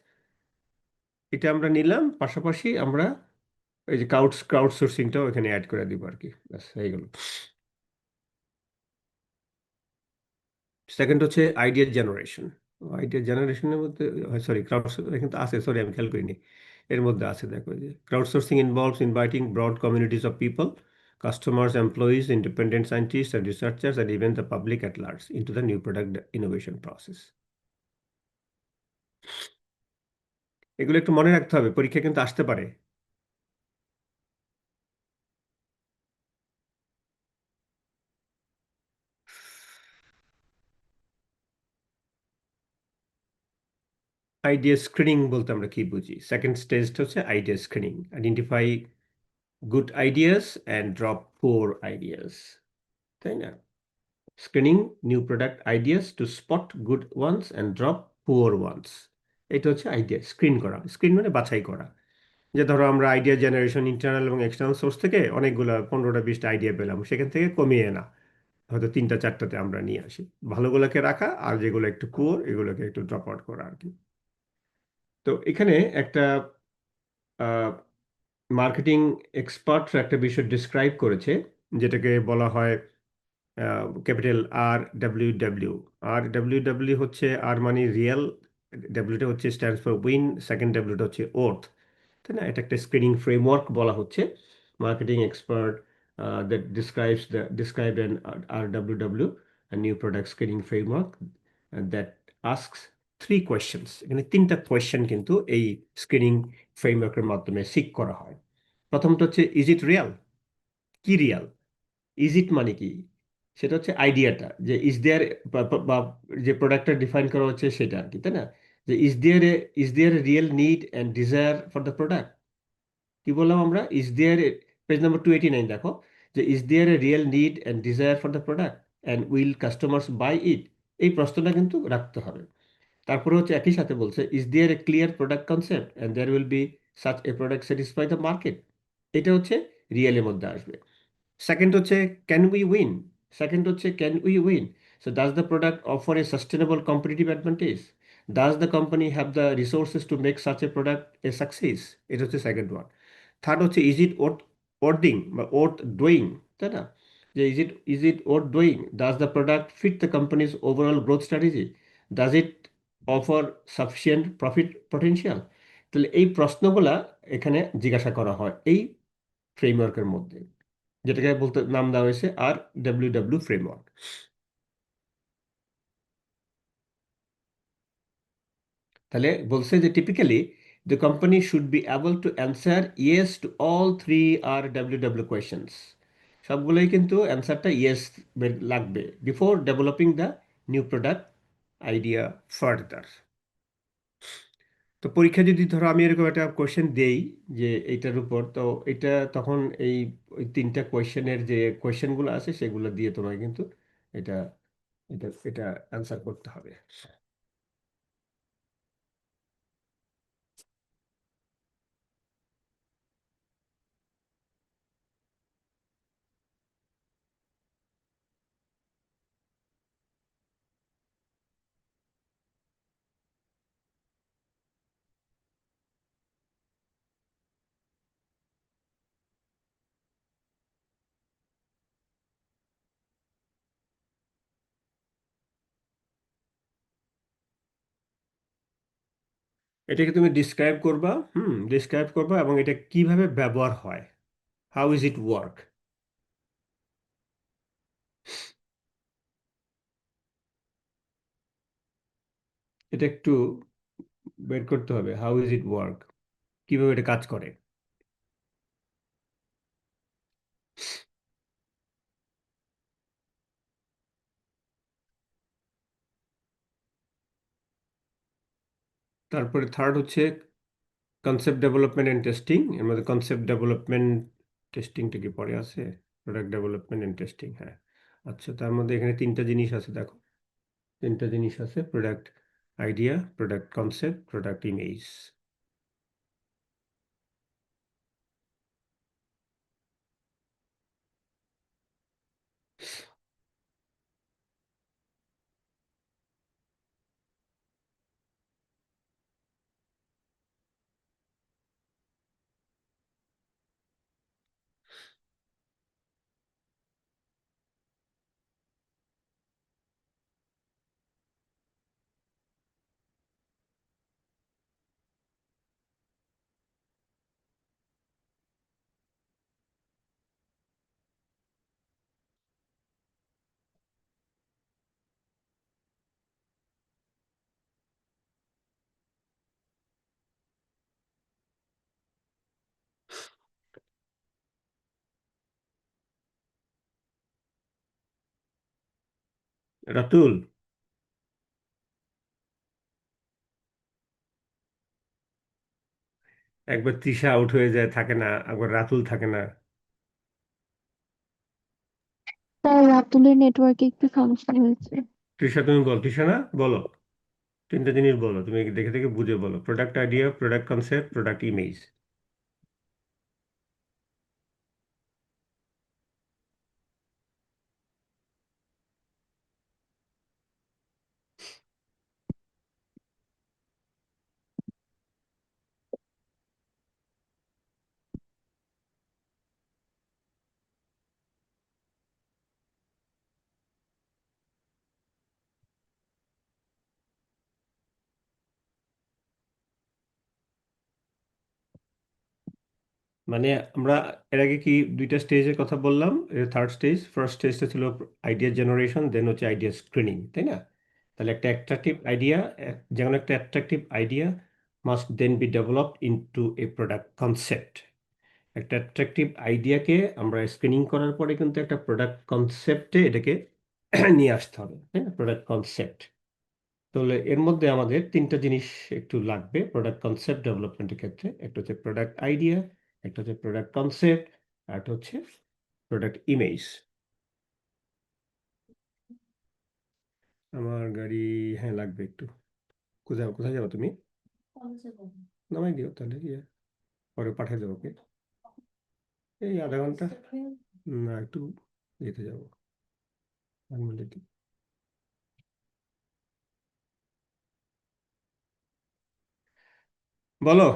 এটা আমরা নিলাম, পাশাপাশি আমরা এই যে ক্রাউড সোর্সিংটাও এখানে অ্যাড করে দিব আর কি, ব্যাস হয়ে গেল। সেকেন্ড হচ্ছে আইডিয়া জেনারেশন। আইডিয়া জেনারেশনের মধ্যে, সরি, ক্রাউড এখানে তো আছে, সরি আমি খেয়াল করিনি, এর মধ্যে আছে, দেখো যে crowdsourcing involves inviting broad communities of people, customers, employees, independent scientists and researchers, and even the public at large into the new product innovation process. এগুলো একটু মনে রাখতে হবে, পরীক্ষা কিন্তু আসতে পারে। আইডিয়া স্ক্রিনিং বলতে আমরা কি বুঝি? সেকেন্ড স্টেজটা হচ্ছে idea screening, identify good ideas and drop poor ideas, তাই না? Screening new product ideas to spot good ones and drop poor ones. এটা হচ্ছে আইডিয়া স্ক্রিন করা। স্ক্রিন মানে বাছাই করা। যে ধরো আমরা আইডিয়া জেনারেশন ইন্টারনাল এবং এক্সটার্নাল সোর্স থেকে অনেকগুলো 15টা 20টা আইডিয়া পেলাম, সেখান থেকে কমিয়ে না, হয়তো 3টা 4টাতে আমরা নিয়ে আসি, ভালোগুলোকে রাখা আর যেগুলো একটু পুয়ার এগুলোকে একটু ড্রপ আউট করা আর কি। তো এখানে একটা মার্কেটিং এক্সপার্ট একটা বিষয় ডিসক্রাইব করেছে, যেটাকে বলা হয় ক্যাপিটাল RWW। RWW হচ্ছে, আর মানে রিয়েল, ডাব্লিউটা হচ্ছে স্ট্যান্ডস ফর উইন, সেকেন্ড ডাব্লিউটা হচ্ছে ওর্থ, তাই না? এটা একটা স্ক্রিনিং ফ্রেমওয়ার্ক বলা হচ্ছে। Marketing expert that described an RWW, a new product screening framework that asks 3 questions. এখানে 3টা কোয়েশ্চেন কিন্তু এই স্ক্রিনিং ফ্রেমওয়ার্কের মাধ্যমে সিক করা হয়। প্রথমত হচ্ছে ইজ ইট রিয়াল? কি রিয়াল? ইজ ইট মানে কি? সেটা হচ্ছে আইডিয়াটা, যে ইজ দেয়ার, বা যে প্রোডাক্টটা ডিফাইন করা হচ্ছে সেটা আর কি, তাই না? যে is there a real need and desire for the product, কি বললাম আমরা? ইজ দেয়ার, পেজ নাম্বার 289 দেখো, যে is there a real need and desire for the product and will customers buy it? এই প্রশ্নটা কিন্তু রাখতে হবে। তারপরে হচ্ছে একই সাথে বলছে is there a clear product concept and there will be such a product satisfy the market? এটা হচ্ছে রিয়েলের মধ্যে আসবে। সেকেন্ড হচ্ছে ক্যান উই উইন। সেকেন্ড হচ্ছে can we win, so does the product offer a sustainable competitive advantage? Does the company have the resources to make such a product a success? এটা হচ্ছে second one. Third হচ্ছে is it worthing বা worth doing, তাই না? যে is it worth doing? Does the product fit the company's overall growth strategy? Does it offer sufficient profit potential? তাহলে এই প্রশ্নগুলা এখানে জিজ্ঞাসা করা হয় এই ফ্রেমওয়ার্কের মধ্যে, যেটাকে বলতে নাম দেওয়া হয়েছে RWW ফ্রেমওয়ার্ক। তাহলে বলছে যে typically the company should be able to answer yes to all 3 RWW questions. সবগুলোই কিন্তু অ্যান্সারটা ইয়েস লাগবে before developing the new product idea further. তো পরীক্ষা যদি ধরো আমি এরকম একটা কোয়েশ্চেন দেই যে এইটার উপর, তো এটা তখন এই ওই 3টা কোয়েশ্চেনের যে কোয়েশ্চেনগুলো আছে সেগুলো দিয়ে তোমায় কিন্তু এটা এটা এটা অ্যান্সার করতে হবে। এটাকে তুমি ডিসক্রাইব করবা, ডিসক্রাইব করবা, এবং এটা কিভাবে ব্যবহার হয়, হাউ ইজ ইট ওয়ার্ক। এটা একটু বের করতে হবে, হাউ ইজ ইট ওয়ার্ক, কিভাবে এটা কাজ করে। তারপরে থার্ড হচ্ছে কনসেপ্ট ডেভেলপমেন্ট অ্যান্ড টেস্টিং। এর মধ্যে কনসেপ্ট ডেভেলপমেন্ট টেস্টিংটা কি পরে আছে? প্রোডাক্ট ডেভেলপমেন্ট অ্যান্ড টেস্টিং, হ্যাঁ। আচ্ছা, তার মধ্যে এখানে 3টা জিনিস আছে, দেখো 3টা জিনিস আছে, product idea, product concept, product image. Ratul, একবার তৃষা আউট হয়ে যায়, থাকে না, একবার রাতুল থাকে না। স্যার রাতুলের নেটওয়ার্কে একটু সমস্যা হয়েছে। তৃষা, তুমি বল, তৃষা না, বলো 3টা জিনিস বলো, তুমি দেখে দেখে বুঝে বলো, product idea, product concept, product image. মানে আমরা এর আগে কি 2টা স্টেজের কথা বললাম, থার্ড স্টেজ, ফার্স্ট স্টেজটা ছিল আইডিয়া জেনারেশন, দেন হচ্ছে আইডিয়া স্ক্রিনিং, তাই না? তাহলে একটা অ্যাট্রাকটিভ আইডিয়া, যেমন একটা attractive idea must then be developed into a product concept. একটা অ্যাট্রাকটিভ আইডিয়াকে আমরা স্ক্রিনিং করার পরে কিন্তু একটা প্রোডাক্ট কনসেপ্টে এটাকে নিয়ে আসতে হবে, তাই না? Product concept. তাহলে এর মধ্যে আমাদের 3টা জিনিস একটু লাগবে প্রোডাক্ট কনসেপ্ট ডেভেলপমেন্টের ক্ষেত্রে। একটা হচ্ছে প্রোডাক্ট আইডিয়া, একটা হচ্ছে প্রোডাক্ট কনসেপ্ট, আর একটা হচ্ছে প্রোডাক্ট ইমেজ। আমার গাড়ি, হ্যাঁ লাগবে একটু। কোথায় কোথায় যাবো তুমি? নামাই দিও তাহলে, পরে পাঠিয়ে দেবো ওকে। এই আধা ঘন্টা, না একটু যেতে যাবো। 1 মিনিট। বলো।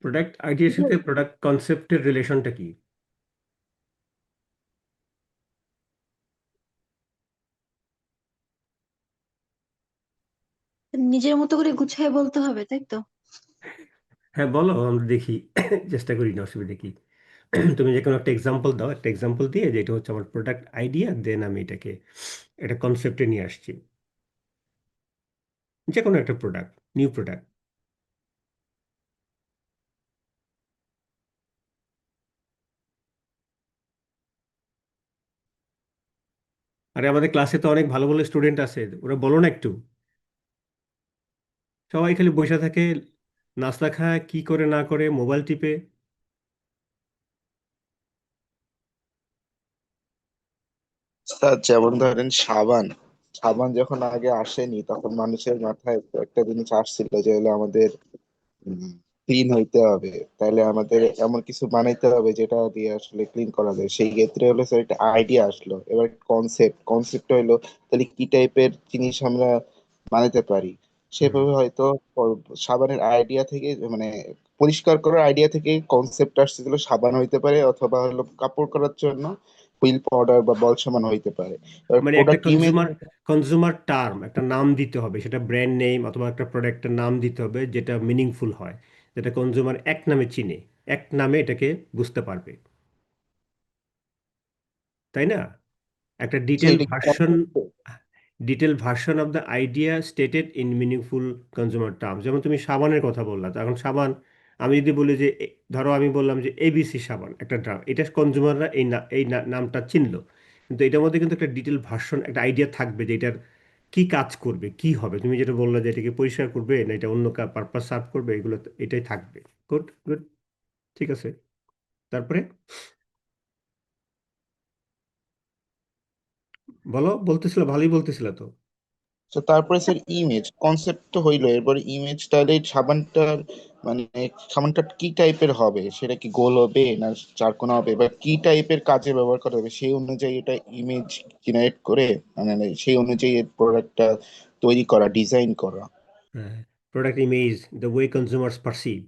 প্রোডাক্ট আইডিয়ার সাথে প্রোডাক্ট কনসেপ্টের রিলেশনটা কি? নিজের মতো করে গুছিয়ে বলতে হবে, তাই তো? হ্যাঁ বলো, আমরা দেখি, চেষ্টা করি না, অসুবিধা কি। তুমি যে কোনো একটা এক্সাম্পল দাও, একটা এক্সাম্পল দিয়ে যে এটা হচ্ছে আমার প্রোডাক্ট আইডিয়া, দেন আমি এটাকে এটা কনসেপ্টে নিয়ে আসছি, যে কোনো একটা প্রোডাক্ট, নিউ প্রোডাক্ট। আরে আমাদের ক্লাসে তো অনেক ভালো ভালো স্টুডেন্ট আছে, ওরা বলো না একটু। সবাই খালি বসে থাকে, নাস্তা খায়, কি করে না করে, মোবাইল টিপে। স্যার যেমন ধরেন সাবান সাবান যখন আগে আসেনি তখন মানুষের মাথায় একটা জিনিস আসছিল যে হলো আমাদের ক্লিন হইতে হবে, তাহলে আমাদের এমন কিছু বানাইতে হবে যেটা দিয়ে আসলে ক্লিন করা যায়। সেই ক্ষেত্রে হলো স্যার একটা আইডিয়া আসলো, এবার কনসেপ্ট হইলো তাহলে কি টাইপের জিনিস আমরা বানাইতে পারি। হুম। সেভাবে হয়তো সাবানের আইডিয়া থেকে মানে পরিষ্কার করার আইডিয়া থেকে কনসেপ্ট আসছিল সাবান হইতে পারে, অথবা হলো কাপড় করার জন্য হুইল পাউডার বা বল সাবান হইতে পারে। এবার মানে একটা প্রোডাক্ট ইমেজ কনজিউমার টার্ম, একটা নাম দিতে হবে, সেটা ব্র্যান্ড নেম অথবা একটা প্রোডাক্টের নাম দিতে হবে যেটা মিনিংফুল হয়, যেটা কনজিউমার এক নামে চিনে, এক নামে এটাকে বুঝতে পারবে, তাই না? একটা সেইটা কি করা হচ্ছে? Detail version of the idea stated in meaningful consumer term. যেমন তুমি সাবানের কথা বললা, তো এখন সাবান, আমি যদি বলি যে ধরো আমি বললাম যে এবিসি সাবান একটা ড্রাম, এটা কনজিউমাররা এই নামটা চিনলো, কিন্তু এটার মধ্যে কিন্তু একটা ডিটেল ভার্সন, একটা আইডিয়া থাকবে যে এটার কি কাজ করবে, কি হবে। তুমি যেটা বললা যে এটাকে পরিষ্কার করবে না এটা অন্য পারপাস সার্ভ করবে, এগুলো এটাই থাকবে। গুড গুড, ঠিক আছে। তারপরে বলো, বলতেছিল, ভালোই বলতেছিল তো। তো তারপরে স্যার ইমেজ কনসেপ্ট তো হইলো, এরপর ইমেজ তাহলে সাবানটার মানে সাবানটা কি টাইপের হবে, সেটা কি গোল হবে না চারকোনা হবে, বা কি টাইপের কাজে ব্যবহার করা হবে, সেই অনুযায়ী এটা ইমেজ জেনারেট করে মানে সেই অনুযায়ী প্রোডাক্টটা তৈরি করা, ডিজাইন করা। হ্যাঁ, product image, the way consumers perceive,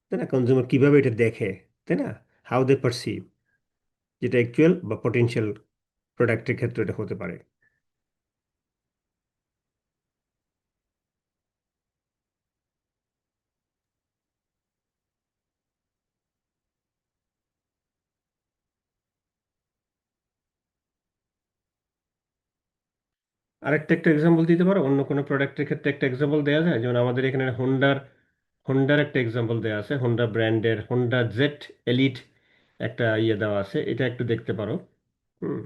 তাই না? কনজিউমার কিভাবে এটা দেখে, তাই না? হাউ দে পারসিভ, যেটা অ্যাকচুয়াল বা পটেনশিয়াল প্রোডাক্টের ক্ষেত্রে এটা হতে পারে। আরেকটা একটা এক্সাম্পল দিতে পারো, অন্য কোনো প্রোডাক্টের ক্ষেত্রে একটা এক্সাম্পল দেওয়া যায়? যেমন আমাদের এখানে হোন্ডার একটা এক্সাম্পল দেওয়া আছে, হোন্ডা ব্র্যান্ডের হোন্ডা জেট এলিট একটা ইয়ে দেওয়া আছে, এটা একটু দেখতে পারো। হুম।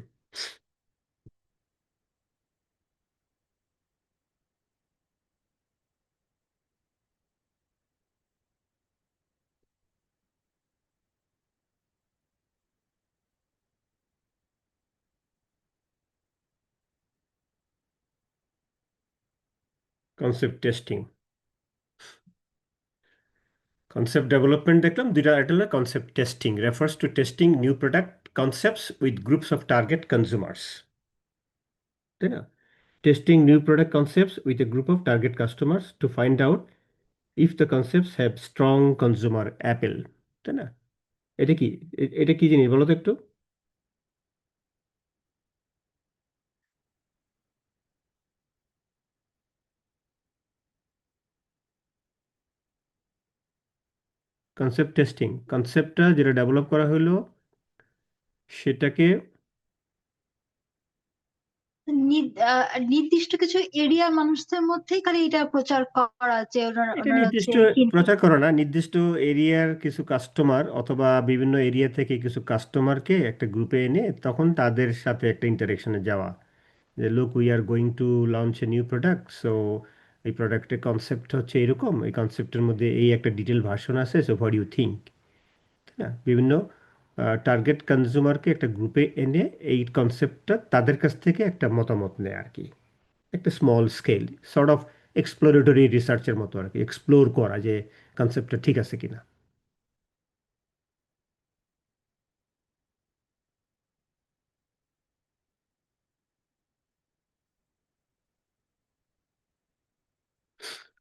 কনসেপ্ট টেস্টিং, কনসেপ্ট ডেভেলপমেন্ট দেখলাম দুইটা, এটা হলো concept testing, refers to testing new product concepts with groups of target consumers, তাই না? Testing new product concepts with a group of target customers to find out if the concepts have strong consumer appeal, তাই না? এটা কি, এটা কি জিনিস বলো তো একটু। কনসেপ্ট টেস্টিং, কনসেপ্টটা যেটা ডেভেলপ করা হলো সেটাকে নির্দিষ্ট কিছু এরিয়ার মানুষদের মধ্যেই খালি এটা প্রচার করা যে ওনারা এটা ওনারা হচ্ছে নির্দিষ্ট কিনবে। প্রচার করে না, নির্দিষ্ট এরিয়ার কিছু কাস্টমার অথবা বিভিন্ন এরিয়া থেকে কিছু কাস্টমারকে একটা গ্রুপে এনে তখন তাদের সাথে একটা ইন্টারেকশনে যাওয়া, যে look we are going to launch A new product, so এই প্রোডাক্টের কনসেপ্ট হচ্ছে এরকম, এই কনসেপ্টের মধ্যে এই একটা ডিটেল ভার্সন আছে, সো হোয়াট ইউ থিঙ্ক, তাই না? বিভিন্ন টার্গেট কনজিউমারকে একটা গ্রুপে এনে এই কনসেপ্টটা তাদের কাছ থেকে একটা মতামত নেয় আর কি, একটা small scale sort of exploratory রিসার্চের মতো আর কি, এক্সপ্লোর করা যে কনসেপ্টটা ঠিক আছে কিনা।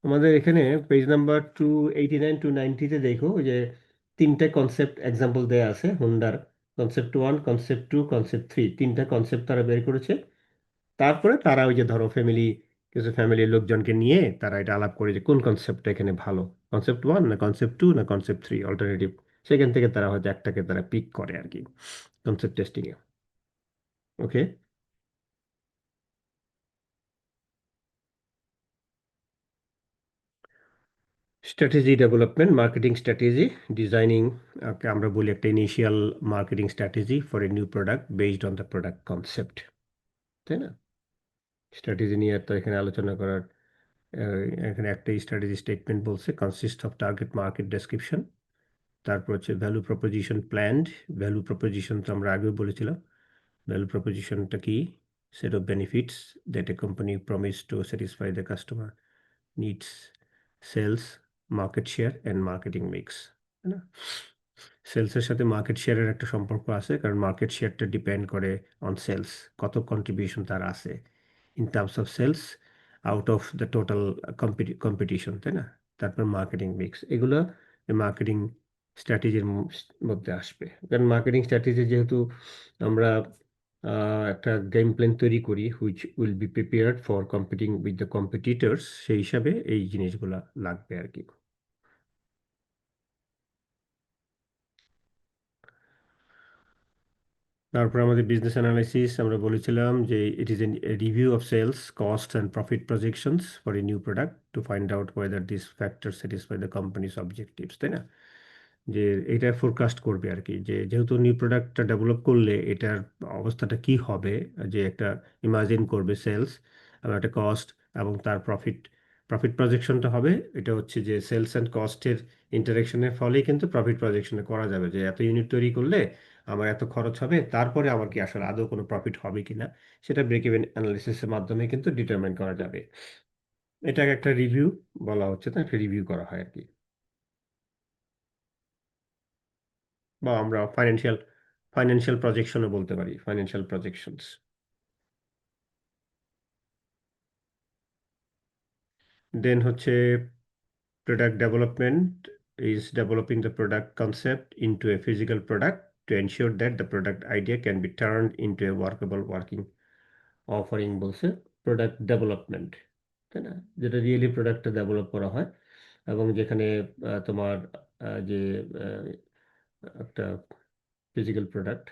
আমাদের এখানে পেজ নাম্বার 289 290-তে দেখো যে তিনটে কনসেপ্ট এক্সাম্পল দেয়া আছে হোন্ডার, কনসেপ্ট 1, কনসেপ্ট 2, কনসেপ্ট 3, তিনটা কনসেপ্ট তারা বের করেছে। তারপরে তারা ওই যে ধরো কিছু ফ্যামিলির লোকজনকে নিয়ে তারা এটা আলাপ করে যে কোন কনসেপ্টটা এখানে ভালো, কনসেপ্ট 1 না কনসেপ্ট 2 না কনসেপ্ট 3 অল্টারনেটিভ, সেখান থেকে তারা হয়তো একটাকে তারা পিক করে আর কি কনসেপ্ট টেস্টিং এ। Okay, strategy development, marketing strategy designing, আমরা বলি একটা initial marketing strategy for a new product based on the product concept, তাই না? স্ট্র্যাটেজি নিয়ে তো এখানে আলোচনা করার এখানে একটা স্ট্র্যাটেজি স্টেটমেন্ট বলছে consist of target market description, তারপর হচ্ছে value proposition planned, value proposition তো আমরা আগেও বলেছিলাম, ভ্যালু প্রপোজিশনটা কি, set of benefits that a company promise to satisfy the customer needs, sales, market share and marketing mix, তাই না? সেলসের সাথে মার্কেট শেয়ারের একটা সম্পর্ক আছে, কারণ মার্কেট শেয়ারটা ডিপেন্ড করে অন সেলস, কত কন্ট্রিবিউশন তার আছে in terms of sales out of the total competition, তাই না? তারপর মার্কেটিং মিক্স, এগুলো মার্কেটিং স্ট্র্যাটেজির মধ্যে আসবে, কারণ মার্কেটিং স্ট্র্যাটেজি যেহেতু আমরা একটা গেম প্ল্যান তৈরি করি which will be prepared for competing with the competitors, সেই হিসাবে এই জিনিসগুলা লাগবে আর কি। তারপর আমাদের বিজনেস অ্যানালাইসিস আমরা বলেছিলাম যে it is a review of sales cost and profit projections for a new product to find out whether this factor satisfy the company's objectives, তাই না? যে এটা ফোরকাস্ট করবে আর কি, যে যেহেতু নিউ প্রোডাক্টটা ডেভেলপ করলে এটার অবস্থাটা কি হবে, যে একটা ইমাজিন করবে সেলস এবং একটা কস্ট এবং তার প্রফিট, প্রফিট প্রজেকশনটা হবে, এটা হচ্ছে যে সেলস অ্যান্ড কস্টের ইন্টারেকশনের ফলেই কিন্তু প্রফিট প্রজেকশনে করা যাবে, যে এত ইউনিট তৈরি করলে আমার এত খরচ হবে, তারপরে আমার কি আসলে আদৌ কোনো প্রফিট হবে কিনা সেটা ব্রেক ইভেন অ্যানালিসিসের মাধ্যমে কিন্তু ডিটারমাইন করা যাবে। এটাকে একটা রিভিউ বলা হচ্ছে, তো একটা রিভিউ করা হয় আর কি, বা আমরা ফাইন্যান্সিয়াল প্রজেকশনও বলতে পারি, ফাইন্যান্সিয়াল প্রজেকশনস। দেন হচ্ছে product development is developing the product concept into a physical product to ensure that the product idea can be turned into a workable working offering, বলছে প্রোডাক্ট ডেভেলপমেন্ট, তাই না? যেটা really প্রোডাক্টটা develop করা হয় এবং যেখানে তোমার যে আহ, একটা ফিজিক্যাল প্রোডাক্ট,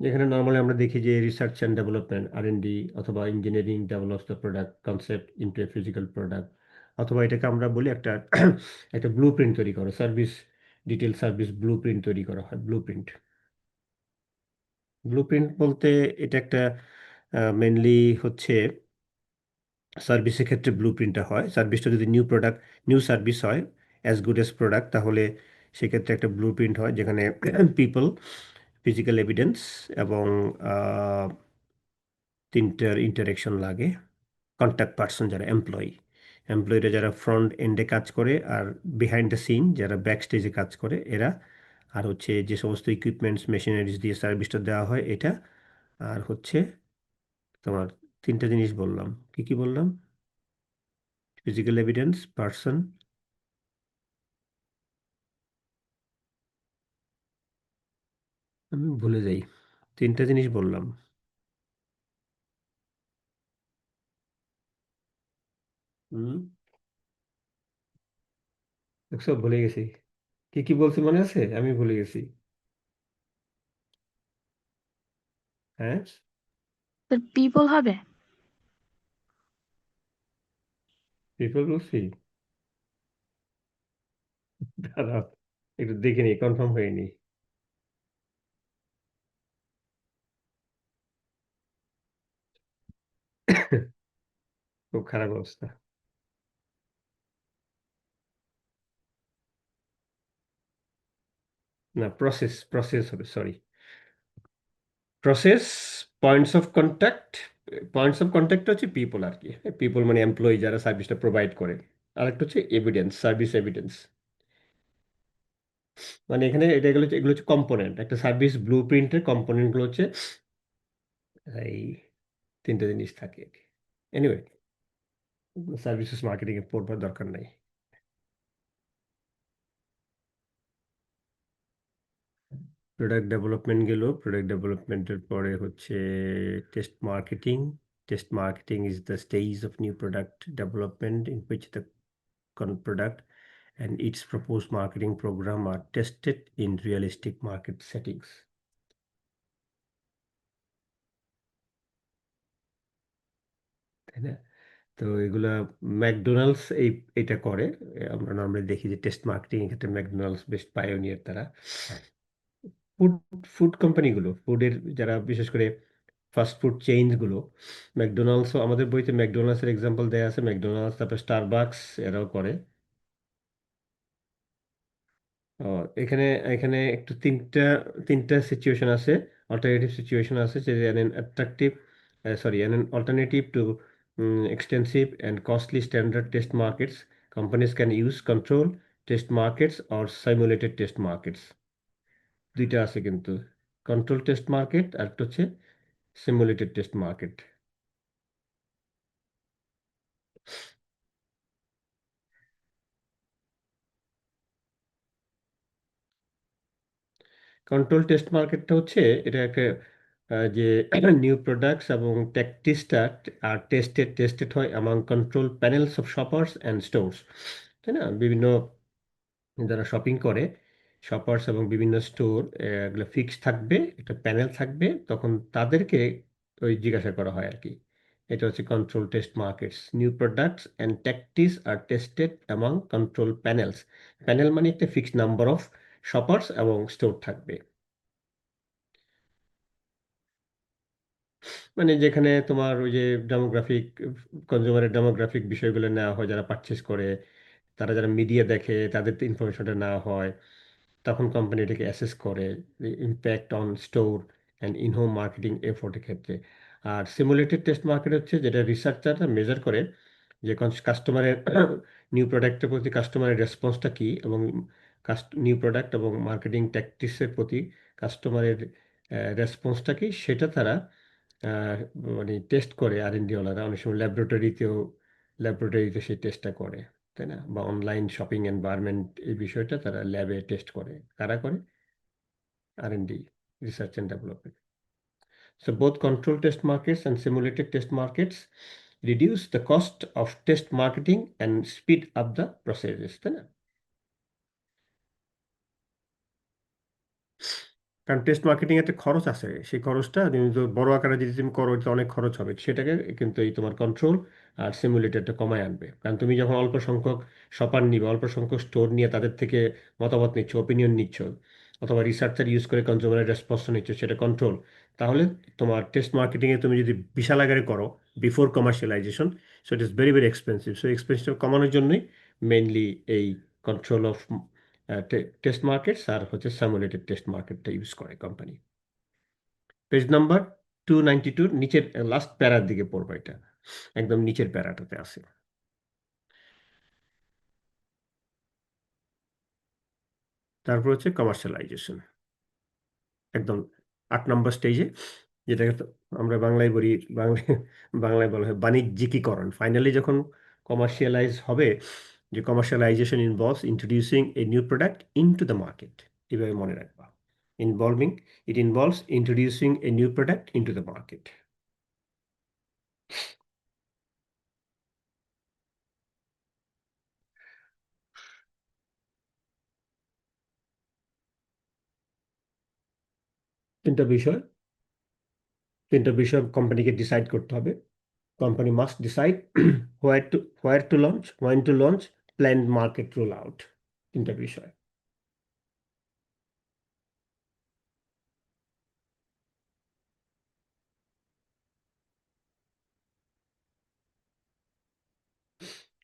যেখানে নর্মালি আমরা দেখি যে রিসার্চ অ্যান্ড ডেভেলপমেন্ট R&D অথবা engineering develops the product concept into a physical product, অথবা এটাকে আমরা বলি একটা একটা ব্লু প্রিন্ট তৈরি করা, service detail service blue print তৈরি করা হয়, ব্লু প্রিন্ট। ব্লু প্রিন্ট বলতে এটা একটা মেনলি হচ্ছে সার্ভিসের ক্ষেত্রে ব্লু প্রিন্টটা হয়, সার্ভিসটা যদি নিউ সার্ভিস হয় অ্যাজ গুড অ্যাজ প্রোডাক্ট, তাহলে সেক্ষেত্রে একটা ব্লু প্রিন্ট হয় যেখানে পিপল, ফিজিক্যাল এভিডেন্স এবং তিনটার ইন্টারেকশন লাগে, কন্ট্যাক্ট পার্সন যারা এমপ্লয়িরা যারা ফ্রন্ট এন্ডে কাজ করে আর বিহাইন্ড দ্য সিন যারা ব্যাক স্টেজে কাজ করে এরা, আর হচ্ছে যে সমস্ত ইকুইপমেন্টস মেশিনারিজ দিয়ে সার্ভিসটা দেওয়া হয় এটা, আর হচ্ছে তোমার তিনটা জিনিস বললাম, কি কি বললাম, ফিজিক্যাল এভিডেন্স, পার্সন, আমি ভুলে যাই, তিনটা জিনিস বললাম। হুম, দেখছো ভুলে গেছি। কি কি বলছি মনে আছে? আমি ভুলে গেছি। হ্যাঁ, স্যার পিপল হবে। পিপল বলছি। দাঁড়াও, একটু দেখে নি, কনফার্ম হয়নি। খুব খারাপ অবস্থা। না, প্রসেস হবে, sorry. Process, points of contact হচ্ছে পিপল আর কি। পিপল মানে এমপ্লয়ি যারা সার্ভিসটা প্রোভাইড করে। আর একটা হচ্ছে এভিডেন্স, সার্ভিস এভিডেন্স। মানে এখানে এগুলো হচ্ছে কম্পোনেন্ট। একটা সার্ভিস ব্লু প্রিন্টের কম্পোনেন্টগুলো হচ্ছে এই তিনটে জিনিস থাকে। এনিওয়ে, সার্ভিসেস মার্কেটিং এ পড়বার দরকার নাই। প্রোডাক্ট ডেভেলপমেন্ট গেল, প্রোডাক্ট ডেভেলপমেন্টের পরে হচ্ছে test marketing. Test marketing is the stage of new product development in which the product and its proposed marketing program are tested in realistic market settings. তাই না? তো এগুলা ম্যাকডোনাল্ডস এটা করে। আমরা নর্মালি দেখি যে টেস্ট মার্কেটিং এর ক্ষেত্রে ম্যাকডোনাল্ডস বেস্ট পায়োনিয়ার তারা। ফুড ফুড কোম্পানিগুলো, ফুডের যারা বিশেষ করে ফাস্ট ফুড চেইনস গুলো, ম্যাকডোনাল্ডসও, আমাদের বইতে ম্যাকডোনাল্ডস এর এক্সাম্পল দেয়া আছে। ম্যাকডোনাল্ডস, তারপর স্টারবাকস এরাও করে। ও, এখানে এখানে একটু তিনটা সিচুয়েশন আছে, অল্টারনেটিভ সিচুয়েশন আছে, যে an alternative to extensive and costly standard test markets. Companies can use control test markets or simulated test markets. দুইটা আছে কিন্তু, কন্ট্রোল টেস্ট মার্কেট আর একটা হচ্ছে simulated test market. Control test মার্কেটটা হচ্ছে এটা একটা যে নিউ প্রোডাক্টস এবং ট্যাকটিসটা আর টেস্টেড হয় among control panels of shoppers and stores. তাই না? বিভিন্ন যারা শপিং করে, শপার্স এবং বিভিন্ন স্টোর, এগুলো ফিক্স থাকবে, একটা প্যানেল থাকবে, তখন তাদেরকে ওই জিজ্ঞাসা করা হয় আর কি। এটা হচ্ছে control test markets. New products and tactics are tested among control panels. Panel মানে একটা ফিক্সড নাম্বার অফ শপার্স এবং স্টোর থাকবে। মানে যেখানে তোমার ওই যে ডেমোগ্রাফিক, কনজিউমারের ডেমোগ্রাফিক বিষয়গুলো নেওয়া হয়, যারা পারচেস করে, তারা যারা মিডিয়া দেখে, তাদের ইনফরমেশনটা নেওয়া হয়, তখন কোম্পানি এটাকে অ্যাসেস করে impact on store and in home marketing এফোর্টের ক্ষেত্রে। আর সিমুলেটেড টেস্ট মার্কেট হচ্ছে যেটা রিসার্চাররা মেজার করে যে কাস্টমারের নিউ প্রোডাক্টের প্রতি কাস্টমারের রেসপন্সটা কী, এবং নিউ প্রোডাক্ট এবং মার্কেটিং ট্যাকটিক্সের প্রতি কাস্টমারের রেসপন্সটা কী, সেটা তারা আহ, মানে টেস্ট করে। R&D ওয়ালারা অনেক সময় ল্যাবরেটরিতে সেই টেস্টটা করে, তাই না? বা অনলাইন শপিং এনভায়রনমেন্ট, এই বিষয়টা তারা ল্যাবে টেস্ট করে। কারা করে? R&D, research and development. So both control test markets and simulated test markets reduce the cost of test marketing and speed up the processes, তাই না? কারণ টেস্ট মার্কেটিং একটা খরচ আছে, সেই খরচটা তুমি তো বড় আকারে যদি তুমি করো, এটা অনেক খরচ হবে, সেটাকে কিন্তু এই তোমার কন্ট্রোল আর সিমুলেটরটা কমায় আনবে। কারণ তুমি যখন অল্প সংখ্যক শপার নিবে, অল্প সংখ্যক স্টোর নিয়ে তাদের থেকে মতামত নিচ্ছ, ওপিনিয়ন নিচ্ছ, অথবা রিসার্চার ইউজ করে কনজিউমারের রেসপন্সটা নিচ্ছ, সেটা কন্ট্রোল। তাহলে তোমার টেস্ট মার্কেটিংয়ে তুমি যদি বিশাল আকারে করো before commercialisation, so it is very very expensive. So expensive কমানোর জন্যই মেইনলি এই কন্ট্রোল অফ টেস্ট মার্কেটস আর হচ্ছে সিমুলেটেড টেস্ট মার্কেটটা ইউজ করে কোম্পানি। পেজ নাম্বার 292 নিচের লাস্ট প্যারার দিকে পড়বো, এটা একদম নিচের প্যারাটাতে আছে। তারপর হচ্ছে কমার্শিয়ালাইজেশন, একদম 8 নম্বর স্টেজে, যেটাকে আমরা বাংলায় বলি, বাংলায় বলা হয় বাণিজ্যিকীকরণ। ফাইনালি যখন কমার্শিয়ালাইজ হবে, যে commercialisation involves introducing A new product into the market. এভাবে মনে রাখবা, it involves introducing a new product into the market. তিনটা বিষয় কোম্পানিকে ডিসাইড করতে হবে। Company must decide where to launch, when to launch, planned market rollout, তিনটা বিষয়।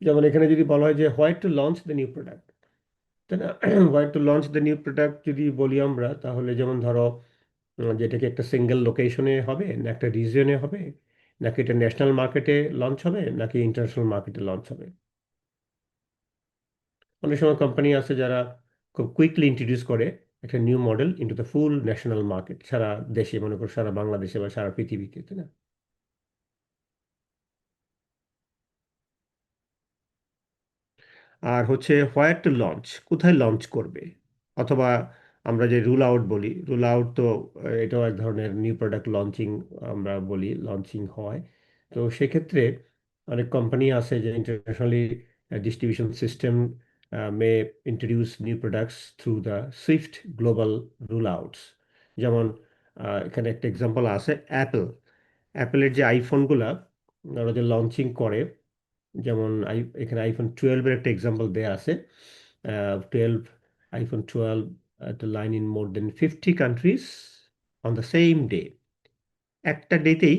যেমন এখানে যদি বলা হয় যে হোয়ার to launch the new product, তাই না? হোয়ার to launch the new product যদি বলি আমরা, তাহলে যেমন ধরো যেটাকে একটা সিঙ্গেল লোকেশনে হবে, না একটা রিজিয়নে হবে, নাকি এটা ন্যাশনাল মার্কেটে লঞ্চ হবে, নাকি ইন্টারন্যাশনাল মার্কেটে লঞ্চ হবে। অনেক সময় কোম্পানি আছে যারা খুব কুইকলি ইন্ট্রোডিউস করে একটা new model into the full national market, সারা দেশে, মনে করো সারা বাংলাদেশে বা সারা পৃথিবীতে, তাই না? আর হচ্ছে হোয়ার টু লঞ্চ, কোথায় লঞ্চ করবে, অথবা আমরা যে রুল আউট বলি, রুল আউট তো এটাও এক ধরনের নিউ প্রোডাক্ট লঞ্চিং, আমরা বলি লঞ্চিং হয়। তো সেক্ষেত্রে অনেক কোম্পানি আছে যে internationally distribution system May introduce new products through the Swift global rule outs. যেমন এখানে একটা এক্সাম্পল আছে অ্যাপেলের যে আইফোনগুলা ওরা যে লঞ্চিং করে, যেমন এখানে আইফোন 12-এর একটা এক্সাম্পল দেয়া আছে। 12 iPhone 12 to line in more than 50 countries on the same day। একটা ডেতেই,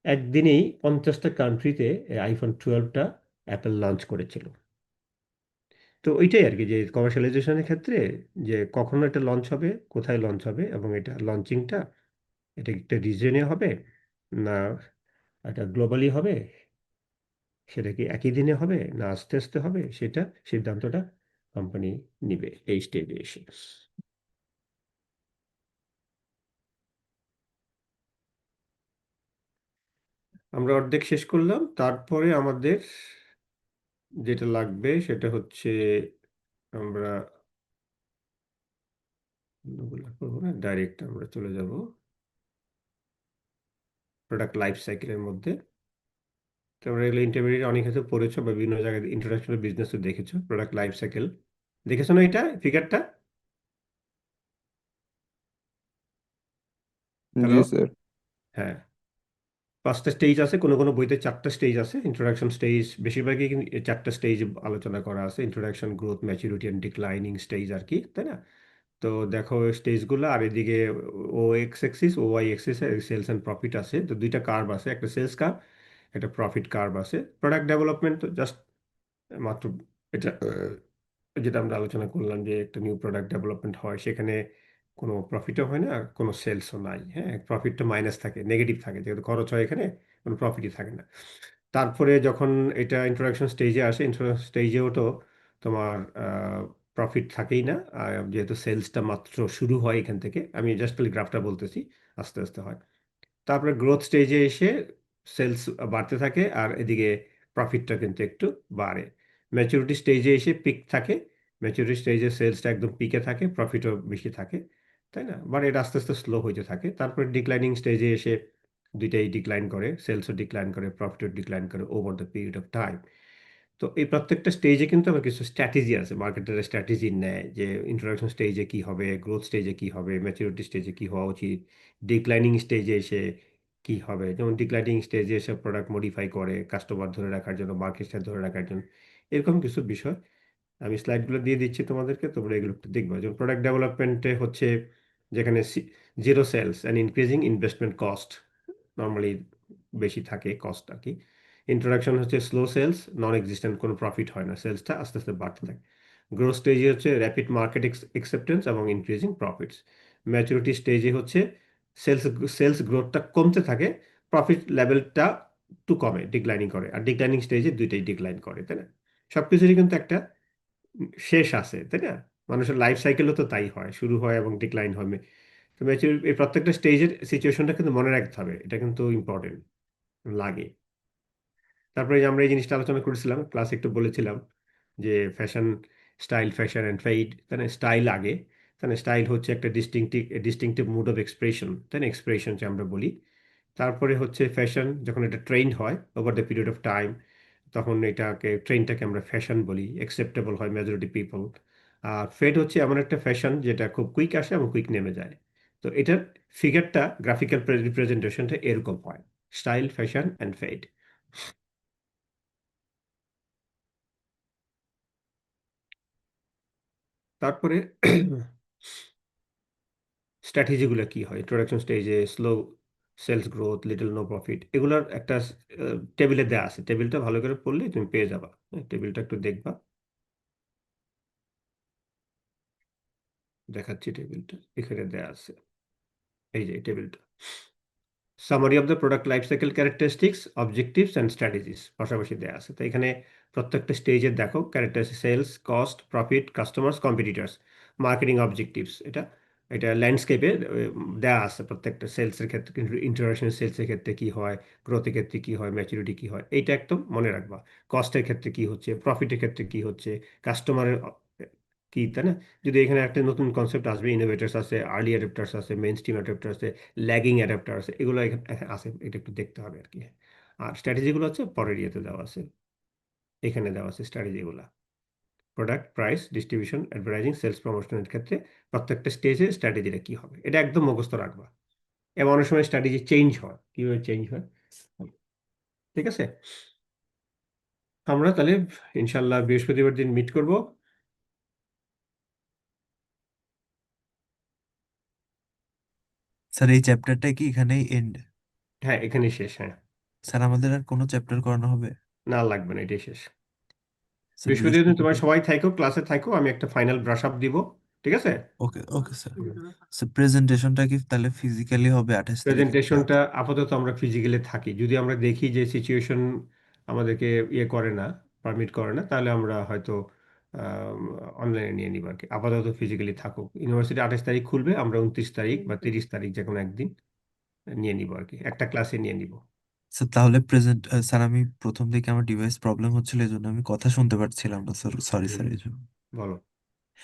একদিনেই 50টা কান্ট্রিতে আইফোন 12টা অ্যাপেল লঞ্চ করেছিল। তো ওইটাই আর কি, যে কমার্শিয়ালাইজেশনের ক্ষেত্রে যে কখন এটা লঞ্চ হবে, কোথায় লঞ্চ হবে, এবং এটা লঞ্চিংটা এটা একটা রিজনে হবে না এটা গ্লোবালি হবে, সেটা কি একই দিনে হবে না আস্তে আস্তে হবে, সেটা সিদ্ধান্তটা কোম্পানি নিবে এই স্টেজে এসে। আমরা অর্ধেক শেষ করলাম, তারপরে আমাদের যেটা লাগবে সেটা হচ্ছে আমরা করবো না, ডাইরেক্ট আমরা চলে যাব প্রোডাক্ট লাইফ সাইকেলের মধ্যে। তোমরা এগুলো ইন্টারমিডিয়েট অনেক কিছু পড়েছো বা বিভিন্ন জায়গায় ইন্টারন্যাশনাল বিজনেসও দেখেছো। প্রোডাক্ট লাইফ সাইকেল দেখেছো না এটা ফিগারটা? জি হ্যালো, স্যার। হ্যাঁ, 5টা স্টেজ আছে, কোনো কোনো বইতে 4টা স্টেজ আছে। ইন্ট্রোডাকশন স্টেজ বেশিরভাগই কিন্তু 4টা স্টেজ আলোচনা করা আছে, introduction, growth, maturity and declining stage আর কি, তাই না? তো দেখো স্টেজগুলো, আর এদিকে ও এক্স এক্সিস, ও y axis sales and profit আছে। তো দুইটা কার্ভ আছে, একটা সেলস কার্ভ, একটা প্রফিট কার্ভ আছে। প্রোডাক্ট ডেভেলপমেন্ট তো জাস্ট মাত্র এটা যেটা আমরা আলোচনা করলাম যে একটা নিউ প্রোডাক্ট ডেভেলপমেন্ট হয়, সেখানে কোনো প্রফিটও হয় না, কোনো সেলসও নাই। হ্যাঁ, প্রফিটটা মাইনাস থাকে, নেগেটিভ থাকে, যেহেতু খরচ হয় এখানে কোনো প্রফিটই থাকে না। তারপরে যখন এটা ইন্ট্রোডাকশন স্টেজে আসে, ইন্ট্রোডাকশন স্টেজেও তো তোমার প্রফিট থাকেই না, যেহেতু সেলসটা মাত্র শুরু হয় এখান থেকে। আমি জাস্ট খালি গ্রাফটা বলতেছি, আস্তে আস্তে হয়। তারপরে গ্রোথ স্টেজে এসে সেলস বাড়তে থাকে, আর এদিকে প্রফিটটা কিন্তু একটু বাড়ে। ম্যাচুরিটি স্টেজে এসে পিক থাকে, ম্যাচুরিটি স্টেজে সেলসটা একদম পিকে থাকে, প্রফিটও বেশি থাকে, তাই না? বাট এটা আস্তে আস্তে স্লো হইতে থাকে। তারপরে ডিক্লাইনিং স্টেজে এসে দুইটাই ডিক্লাইন করে, সেলসও ডিক্লাইন করে, প্রফিটও ডিক্লাইন করে over the period of time. তো এই প্রত্যেকটা স্টেজে কিন্তু আমার কিছু স্ট্র্যাটেজি আছে, মার্কেটের স্ট্র্যাটেজি নেয় যে ইন্ট্রোডাকশন স্টেজে কি হবে, গ্রোথ স্টেজে কি হবে, ম্যাচুরিটি স্টেজে কি হওয়া উচিত, ডিক্লাইনিং স্টেজে এসে কি হবে। যেমন ডিক্লাইনিং স্টেজে এসে প্রোডাক্ট মডিফাই করে কাস্টমার ধরে রাখার জন্য, মার্কেট শেয়ার ধরে রাখার জন্য, এরকম কিছু বিষয়। আমি স্লাইডগুলো দিয়ে দিচ্ছি তোমাদেরকে, তোমরা এগুলো একটু দেখবে। যেমন প্রোডাক্ট ডেভেলপমেন্টে হচ্ছে যেখানে zero sales and increasing investment cost normally বেশি থাকে, কস্ট আর কি। ইন্ট্রোডাকশন হচ্ছে স্লো সেলস, নন এক্সিস্টেন্ট, কোনো প্রফিট হয় না, সেলসটা আস্তে আস্তে বাড়তে থাকে। গ্রোথ স্টেজে হচ্ছে র্যাপিড মার্কেট অ্যাকসেপ্টেন্স এবং ইনক্রিজিং প্রফিটস। ম্যাচুরিটি স্টেজে হচ্ছে সেলস সেলস গ্রোথটা কমতে থাকে, প্রফিট লেভেলটা একটু কমে, ডিক্লাইনিং করে। আর ডিক্লাইনিং স্টেজে দুইটাই ডিক্লাইন করে, তাই না? সবকিছুরই কিন্তু একটা শেষ আছে, তাই না? মানুষের লাইফ সাইকেলও তো তাই হয়, শুরু হয় এবং ডিক্লাইন হয়। তো ম্যাচুরিটি এই প্রত্যেকটা স্টেজের সিচুয়েশনটা কিন্তু মনে রাখতে হবে, এটা কিন্তু ইম্পর্টেন্ট লাগে। তারপরে যে আমরা এই জিনিসটা আলোচনা করেছিলাম, ক্লাসে একটু বলেছিলাম যে fashion, style, fashion and fade, তাই না? স্টাইল আগে, তাই না? স্টাইল হচ্ছে একটা ডিস্টিংটিভ মুড অফ এক্সপ্রেশন, তাই না? এক্সপ্রেশন যে আমরা বলি। তারপরে হচ্ছে ফ্যাশন, যখন এটা ট্রেন্ড হয় over the period of time, তখন ট্রেন্ডটাকে আমরা ফ্যাশন বলি, অ্যাকসেপ্টেবল হয় মেজরিটি পিপল। আর ফেড হচ্ছে এমন একটা ফ্যাশন যেটা খুব কুইক আসে এবং কুইক নেমে যায়, তো এটার ফিগারটা গ্রাফিক্যাল রিপ্রেজেন্টেশনটা এরকম হয়, স্টাইল, ফ্যাশন অ্যান্ড ফেড। তারপরে স্ট্র্যাটেজিগুলো কি হয়, ইন্ট্রোডাকশন স্টেজে slow sales growth, little no profit, এগুলোর একটা টেবিলে দেওয়া আছে। টেবিলটা ভালো করে পড়লে তুমি পেয়ে যাবা। টেবিলটা একটু দেখবা, দেখাচ্ছি টেবিলটা, এখানে দেওয়া আছে, এই যে টেবিলটা। Summary of the product life cycle characteristics, objectives and strategies পাশাপাশি দেওয়া আছে। তো এখানে প্রত্যেকটা স্টেজের দেখো characteristic, sales, cost, profit, customers, competitors, marketing objectives. এটা এটা ল্যান্ডস্কেপে দেওয়া আছে প্রত্যেকটা সেলসের ক্ষেত্রে, ইন্টারন্যাশনাল সেলসের ক্ষেত্রে কি হয়, গ্রোথের ক্ষেত্রে কি হয়, ম্যাচুরিটি কি হয়, এইটা একদম মনে রাখবা। কস্টের ক্ষেত্রে কি হচ্ছে, প্রফিটের ক্ষেত্রে কি হচ্ছে, কাস্টমারের কি, তাই না? যদি এখানে একটা নতুন কনসেপ্ট আসবে, ইনোভেটার্স আছে, আর্লি অ্যাডাপ্টার্স আছে, মেইন স্ট্রিম অ্যাডাপ্টার আছে, ল্যাগিং অ্যাডাপ্টার আছে, এগুলো এখানে আছে, এটা একটু দেখতে হবে আর কি। আর স্ট্র্যাটেজিগুলো হচ্ছে পরের ইয়েতে দেওয়া আছে, এখানে দেওয়া আছে স্ট্র্যাটেজিগুলো। Product, price, distribution, advertising, sales, প্রমোশনের ক্ষেত্রে প্রত্যেকটা স্টেজে স্ট্র্যাটেজিটা কি হবে, এটা একদম মুখস্থ রাখবা। এবং অনেক সময় স্ট্র্যাটেজি চেঞ্জ হয়, কীভাবে চেঞ্জ হয়, ঠিক আছে? আমরা তাহলে ইনশাল্লাহ বৃহস্পতিবার দিন মিট করব। স্যার এই চ্যাপ্টারটা কি এখানেই এন্ড? হ্যাঁ, এখানেই শেষ। হ্যাঁ, স্যার আমাদের আর কোনো চ্যাপ্টার করানো হবে? না লাগবে না, এটাই শেষ। স্যার বৃহস্পতিবার দিন তোমার বৃহস্পতিবার। সবাই থাকো, ক্লাসে থাকো, আমি একটা ফাইনাল ব্রাশ আপ দিব, ঠিক আছে? ওকে ওকে স্যার। স্যার প্রেজেন্টেশনটা কি তাহলে ফিজিক্যালি হবে 28 তারিখে? প্রেজেন্টেশনটা আপাতত আমরা ফিজিক্যালি থাকি, যদি আমরা দেখি যে সিচুয়েশন আমাদেরকে ইয়ে করে না, পারমিট করে না, তাহলে আমরা হয়তো অনলাইনে নিয়ে নিব আর কি। আপাতত ফিজিক্যালি থাকুক। ইউনিভার্সিটি 28 তারিখ খুলবে, আমরা 29 তারিখ বা 30 তারিখ যে কোনো একদিন নিয়ে নিব আর কি, একটা ক্লাসে নিয়ে নিব। স্যার তাহলে স্যার আমি প্রথম দিকে আমার ডিভাইস প্রবলেম হচ্ছিল, এই জন্য আমি কথা শুনতে পারছিলাম না স্যার, সরি স্যার এই জন্য। বলো,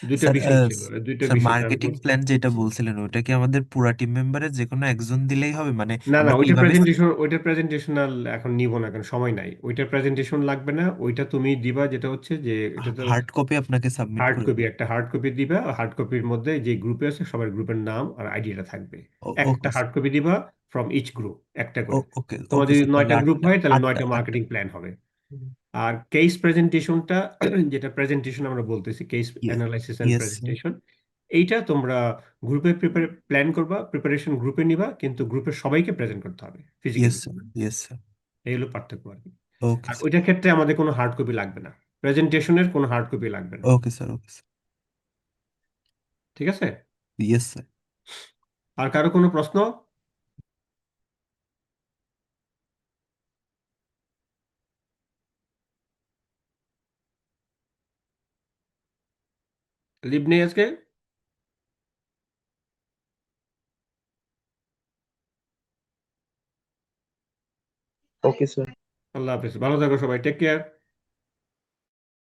দুইটা স্যার বিষয় ছিল, দুইটা স্যার বিষয় আমি মার্কেটিং বলছি। প্ল্যান যেটা বলছিলেন ওইটা কি আমাদের পুরা টিম মেম্বারের যে কোনো একজন দিলেই হবে? মানে না না, আমরা কি এইভাবে? ওইটার প্রেজেন্টেশনাল এখন নিব না, এখন সময় নাই। ওইটার প্রেজেন্টেশন লাগবে না, ওইটা তুমি দিবা, যেটা হচ্ছে যে এটা তো হার্ড কপি আপনাকে সাবমিট হার্ড করে কপি, দেব? একটা হার্ড কপি দিবা। হার্ড কপির মধ্যে যে গ্রুপে আছে সবার গ্রুপের নাম আর আইডিটা থাকবে। একটা ওকে হার্ড কপি দিবা ফ্রম ইচ গ্রুপ, একটা করে। ওকে তোমার ওকে যদি স্যার, তাহলে 9টা গ্রুপ আটটা হয় তাহলে আটটা 9টা আটটা। মার্কেটিং প্ল্যান হবে। আর কেস প্রেজেন্টেশনটা, যেটা প্রেজেন্টেশন আমরা বলতেছি, case analysis and yes sir. Presentation, এইটা তোমরা গ্রুপে প্ল্যান করবা, প্রিপারেশন গ্রুপে নিবা, কিন্তু গ্রুপের সবাইকে প্রেজেন্ট করতে হবে yes physically. Sir. Yes sir. এই হলো পার্থক্য আর কি। ওকে আর স্যার। ওইটার ক্ষেত্রে আমাদের কোনো হার্ড কপি লাগবে না, প্রেজেন্টেশনের কোনো হার্ড কপি লাগবে না, ওকে স্যার। Okay sir. ঠিক আছে? Yes sir. আর কারো কোনো প্রশ্ন? লিভ নেই আজকে? Okay sir. আল্লাহ হাফেজ, ভালো থাকো সবাই, টেক কেয়ার।